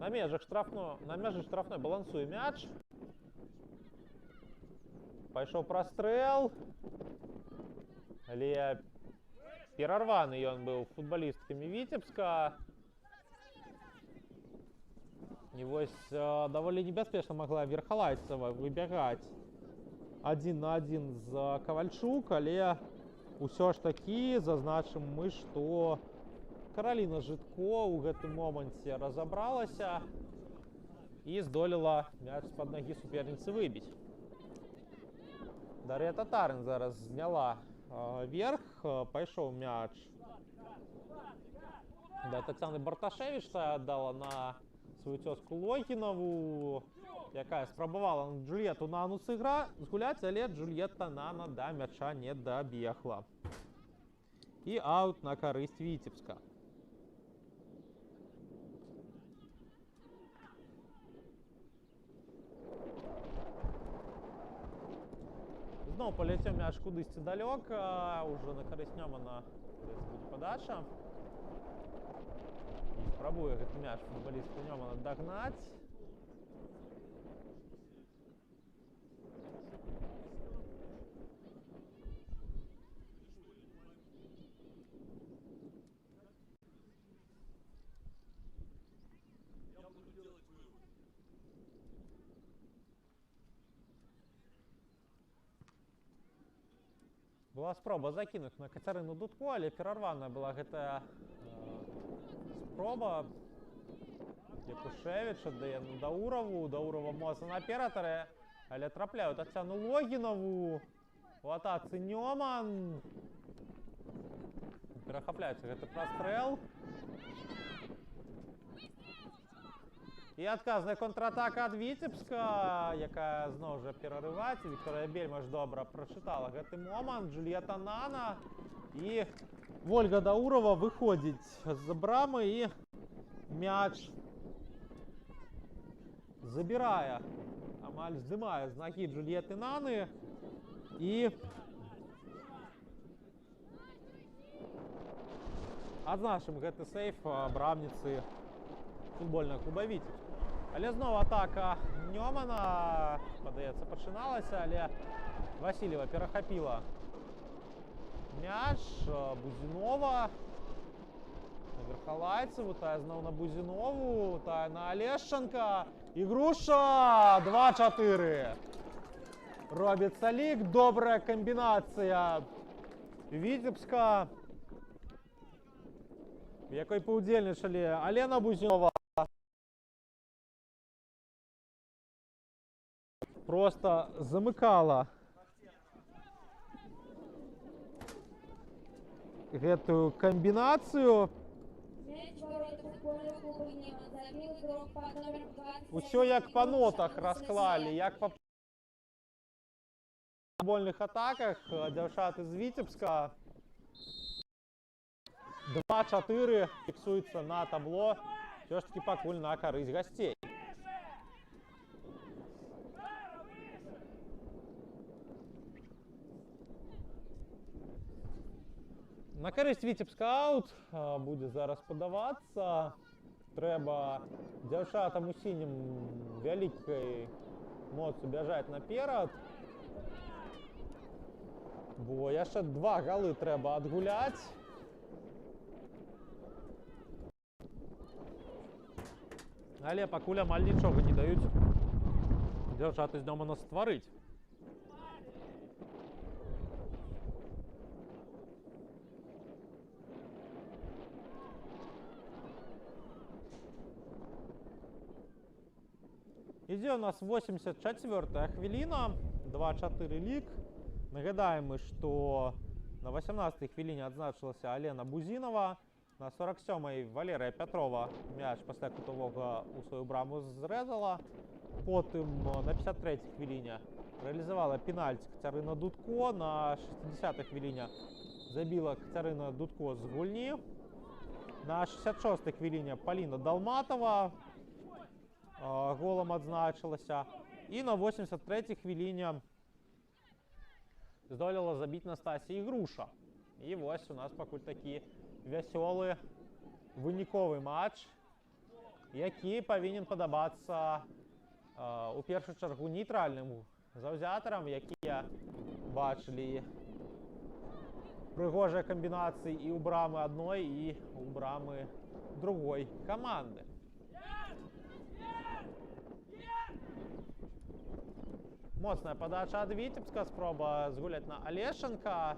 На межах штрафной балансуе мяч. Пайшоў прастрэл. Але перарваны ён быў футбалісткамі Віцебска. І вось даволі небяспечна магла Верхалайцева выбягаць 1 на 1 з Кавальчук, але ўсё ж такі зазначым мы, што Караліна Жытко ў гэтым моманце разабралася і здолела мяч з-пад нагі суперніцы выбіць. Дар'я Татарын зараз зняла верх, пайшоў мяч да Тацяны Барташевіч, та аддала на сваю цёзку Логінаву, якая спрабавала Джульетту Нану згуляць, але Джульетта Нана да мяча не дабегла. І аут на карысць Віцебска. Зноў паляцеў мяч кудысьці далёка, ўжо на карысць Нёмана будзе падача. Спрабуе гэты мяч футбалістка Нёмана дагнаць. Была спроба закінуць на Кацярыну Дудко, але перарваная была гэтая спроба. Якушевіч аддае на Даураву. Даурава моцна наперад, але трапляю Тацяну Логінаву. У атацы Нёман. Перахапляецца гэты прастрэл. І адказная контратака ад Віцебска, якая зноў жа перарываецца. Вікторыя Бельмаш добра прачытала гэты момант. Джульетта Нана і Вольга Даурава выходзіць з брамы, і мяч забірае, амаль здымае з нагі Джульетты Наны. І адзначым гэты сейф брамніцы футбольнага клуба Віцебска. Але зноў атака Нёмана, падаецца, пачыналася, але Васильева перахапіла мяч. Бузинова на Верхалайцеву, тая зноў на Бузинову, тая на Алешченка. І Груша 2-4. Робіцца лік, добрая камбінацыя Віцебска, в якой паўдзельнічалі Алена Бузинова. Просто замыкала гэтую камбінацыю. Усё як па нотах расклалі, як па футбольных атаках. Дзяўчаты з Віцебска. 2-4 фіксуецца на табло. Всё ж таки пакуль на карысць гасцей. На карысць Віцебска аут будзе зараз падавацца. Трэба дзяўчатам у сінім вялікай моцу бяжаць наперад, бо яшчэ 2 галы трэба адгуляць. Але пакуль амаль нічога не даюць дзяўчаты з Нёмана стварыць. Ідзе у нас 84-я хвіліна. 2-4 лік. Нагадаємо, що на 18-й хвилині адзначилася Алена Бузінова. На 47-й Валерія Петрова м'яч після кутового у свою браму зрезала. Потім на 53-й хвилині реалізувала пенальті Катерина Дудко. На 60-й хвилині забила Катерина Дудко з гульні. На 66-й хвилині Поліна Долматова голом адзначилася. І на 83-й хвилині здолела забити Настасія Ігруша. І ось у нас пакуль такі веселий виніковий матч, який повинен подобатися у першу чергу нейтральним завзяторам, які бачили пригожі комбінації і у брами одної, і у брами другої команди. Моцная подача ад Віцебска, спроба згуляць на Алешенка.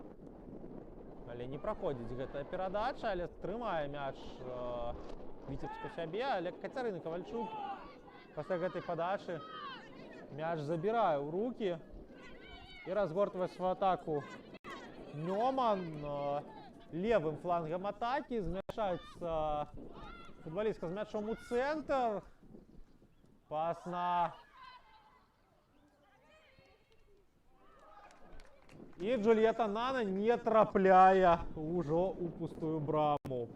Але не праходзіць гэтая перадача, але трымае мяч Віцебска сябе, але Кацярына Кавальчук пасля гэтай падачы мяч забірае ў рукі і разгортвае сваю атаку. Нёман левым флангам атакі, змяшаецца футболістка з мячом у цэнтр. Пас на... І Джульєта Нана не трапляє ўжо у пустую браму.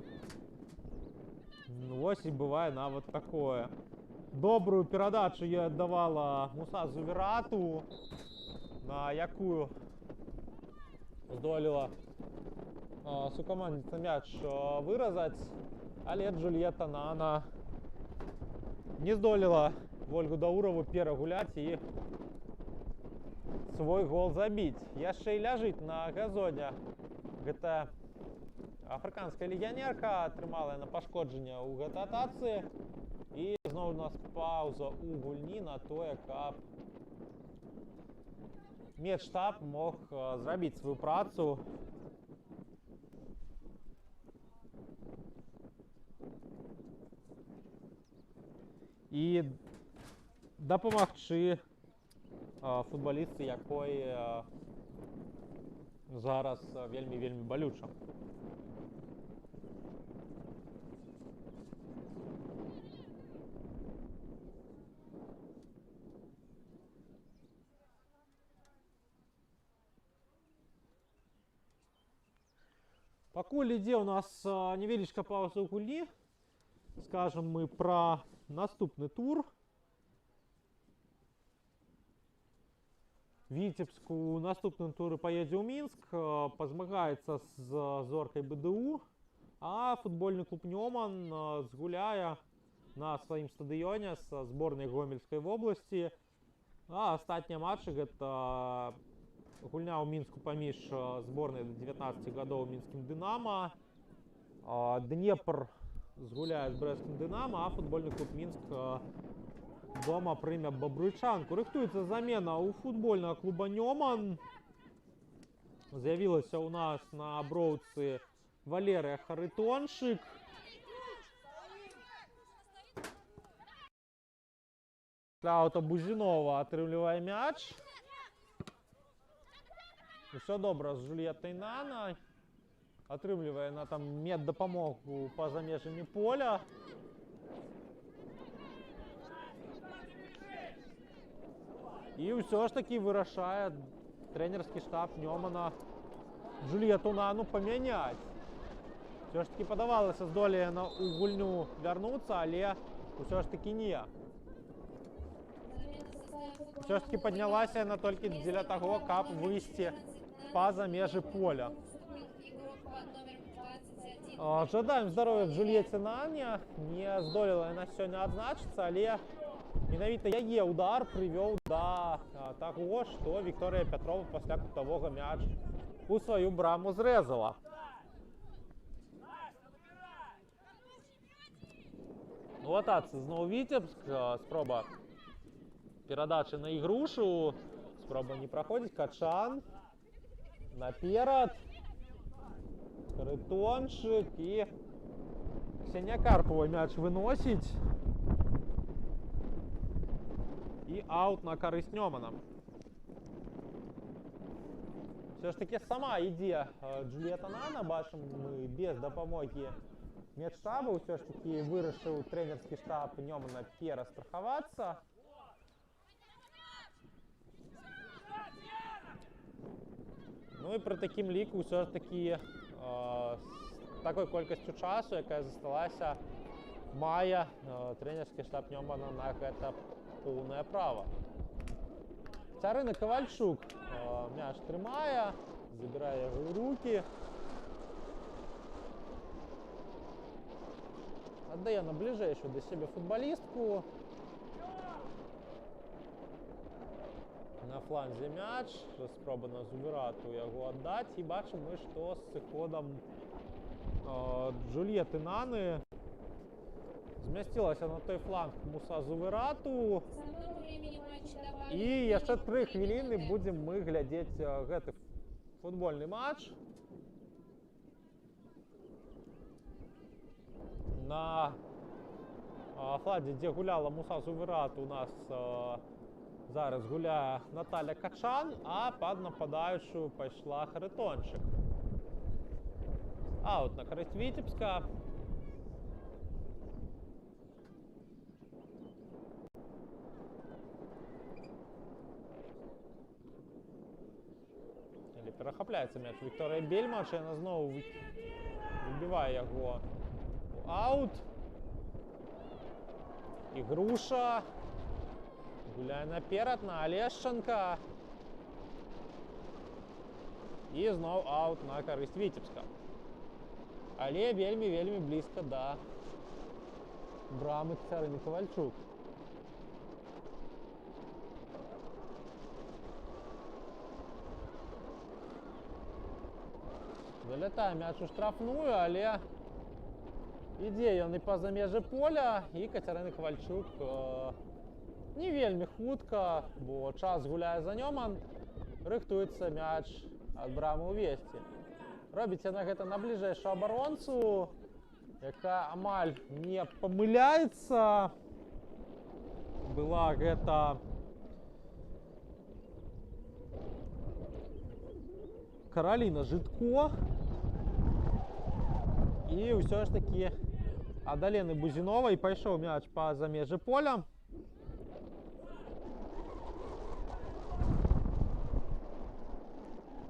Ось і бывае нават такое. Добрую перадачу я аддавала Муса Зуверату, на якую здолела сукамандніца мяч выразаць, але Джульєта Нана не здолела Ольгу Даурову перагуляць і свой гол забіць. Яшчэ і ляжыць на газоне. Гэта афрыканская легіянерка, атрымала яна пашкоджанне ў гэтай атацы. І зноў у нас пауза ў гульні на тое, каб медштаб мог зрабіць сваю працу. І дапамагчы футболістцы, якой зараз вельмі балюча. Пакуль ідзе у нас невелічка пауза ў гульні, скажем мы пра наступны тур. Віцебск у наступным туры паедзе ў Мінск, пазмагаецца з зоркай БДУ, а футбольны клуб Нёман згуляе на сваім стадыёне са зборнай Гомельскай вобласці. А астатнія матчы гэта гульня ў Мінску паміж зборнай да 19 гадоў мінскім Дынама. Днепр згуляе з брэсцкім Дынама, а футбольны клуб Мінск дома прыме Бабруйчанку. Рыхтуецца замена ў футбольнага клуба Нёман. З'явілася ў нас на броўцы Валерія Харитоншик. Аута Бузінова атрымлівае мяч. Усё добра з Джульєтай Нана. Атрымлівае на там меддапамогу па-за межамі поля. І ўсё ж такі вырашае трэнерскі штаб Нёмана Джульєту Нану памяняць. Усё ж такі падавалася, здолее яна ў гульню вярнуцца, але ўсё ж такі не. Усё ж такі паднялася яна толькі дзеля таго, каб выйсці па-за межы поля. Жадаем здароўя Джульєце Нане. Не здолела яна сёння адзначыцца, але менавіта яе удар прывёў да таго, што Вікторыя Пятрова пасля кутавога мяч у сваю браму зрэзала. У атацы зноў Віцебск. Спроба перадачы на Ігрушу. Спроба не праходзіць. Качан. Наперад. Харитоншик. І Ксенія Карпова мяч выносіць. І аут на карысць Нёмана. Все ж таки сама ідзе Джульетта Нана, бачым мы без дапамогі медштабу, все ж таки вырашыў трэнерскі штаб Нёмана перастрахавацца. Ну і пры такім ліку все ж таки з такой колькасцю часу, якая засталася, мае трэнерскі штаб Нёмана на гэта поўнае права. Царына Ковальчук мяч трымае, забірае яго ў рукі. Аддае на бліжэйшую да сябе футбалістку. На фланзе мяч, спроба на Зубірату яго аддаць. І бачым мы, што з сыходам Джульетты Наны змясцілася на той фланг Муса Зубірату. І яшчэ 3 хвіліны будзем мы глядзець гэты футбольны матч. На фланзе, дзе гуляла Муса Зубірату, у нас зараз гуляе Наталя Качан, а пад нападаючую пайшла Харитончик. Аут на карысць Віцебска. Перахапляецца мяч Вікторыя Бельмач, яна зноў выбівае яго у аут. І Груша гуляе наперад на Алешченка. І зноў аут на карысць Віцебска. Але вельмі блізка да брамы Царыны Ковальчук. Залятае мяч у штрафную, але ідзе ён і па-за межы поля, і Кацярына Ковальчук не вельмі хутка, бо час гуляе за Нёман, рыхтуецца мяч ад брамы ўвесці. Робіць яна гэта на бліжэйшую абаронцу, якая амаль не памыляецца. Была гэта Караліна Жытко. І ўсё ж такі ад Алены Бузіновай пайшоў мяч па-за межы поля.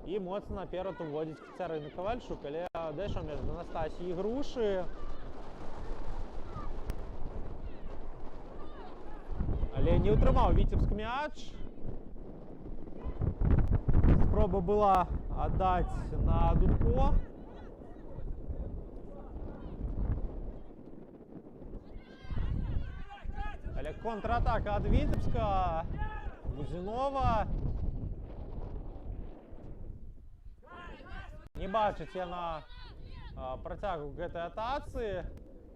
І моцна наперад уводзіць Кацярыну Ковальчук, але дайшоў мяч да Настасіі Грушы. Але не ўтрымаў Віцебск мяч. Спроба была аддаць на Дудко. Але контратака ад Віцебска. Бузінова. Не бачыць яна працягу гэтай атацы.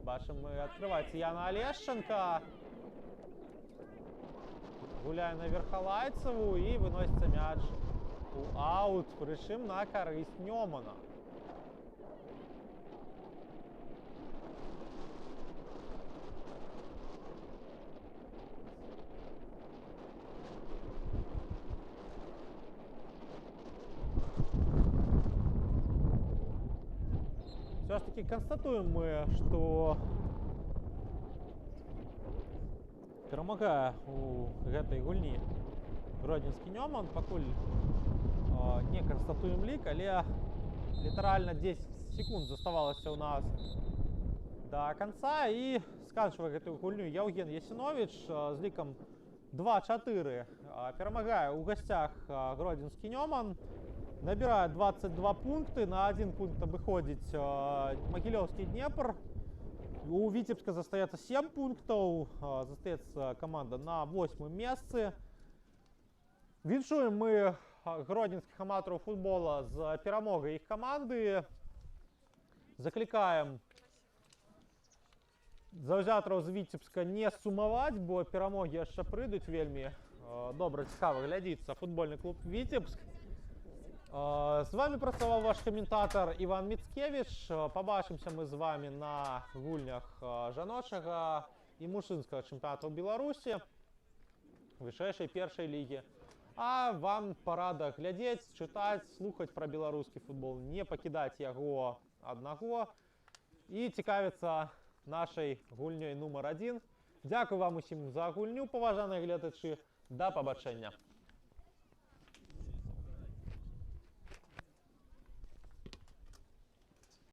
Бачым мы, адкрываецца Яна Алешченка. Гуляе на Верхалайцеву і выносіцца мяч у аут, прычым на карысць Нёмана. Все ж таки констатуем мы, что перамагае у гэтай гульні Гродзенскі Нёман. Пакуль не констатуем лік, але літаральна 10 секунд заставалася у нас до конца, і сканчвае гэтую гульню Яўген Ясіновіч з лікам 2-4. Перамагае у гасцях Гродзенскі Нёман. Набирает 22 пункты, на 1 пункт обыходить Могилевский Днепр. У Витебска застаецца 7 пунктаў, застаецца команда на 8-м месцы. Віншуем мы гродзенскіх аматараў футбола з перамогай іх каманды. Заклікаем заўзятараў з Витебска не сумаваць, бо перамогі яшчэ прыйдуць. Вельмі добра, цікава глядзіцца футбольны клуб Витебск. З вами працаваў ваш каментатар Іван Міцкевіч. Пабачымся мы з вами на гульнях жаночага і мужчынскага чэмпіянату Беларусі, вышэйшай першай лігі А вам парада глядзець, чытаць, слухаць пра беларускі футбол, не пакідаць яго аднаго і цікавіцца нашай гульнёй нумар 1. Дзякую вам усім за гульню, паважаныя гледачы. Да пабачэння.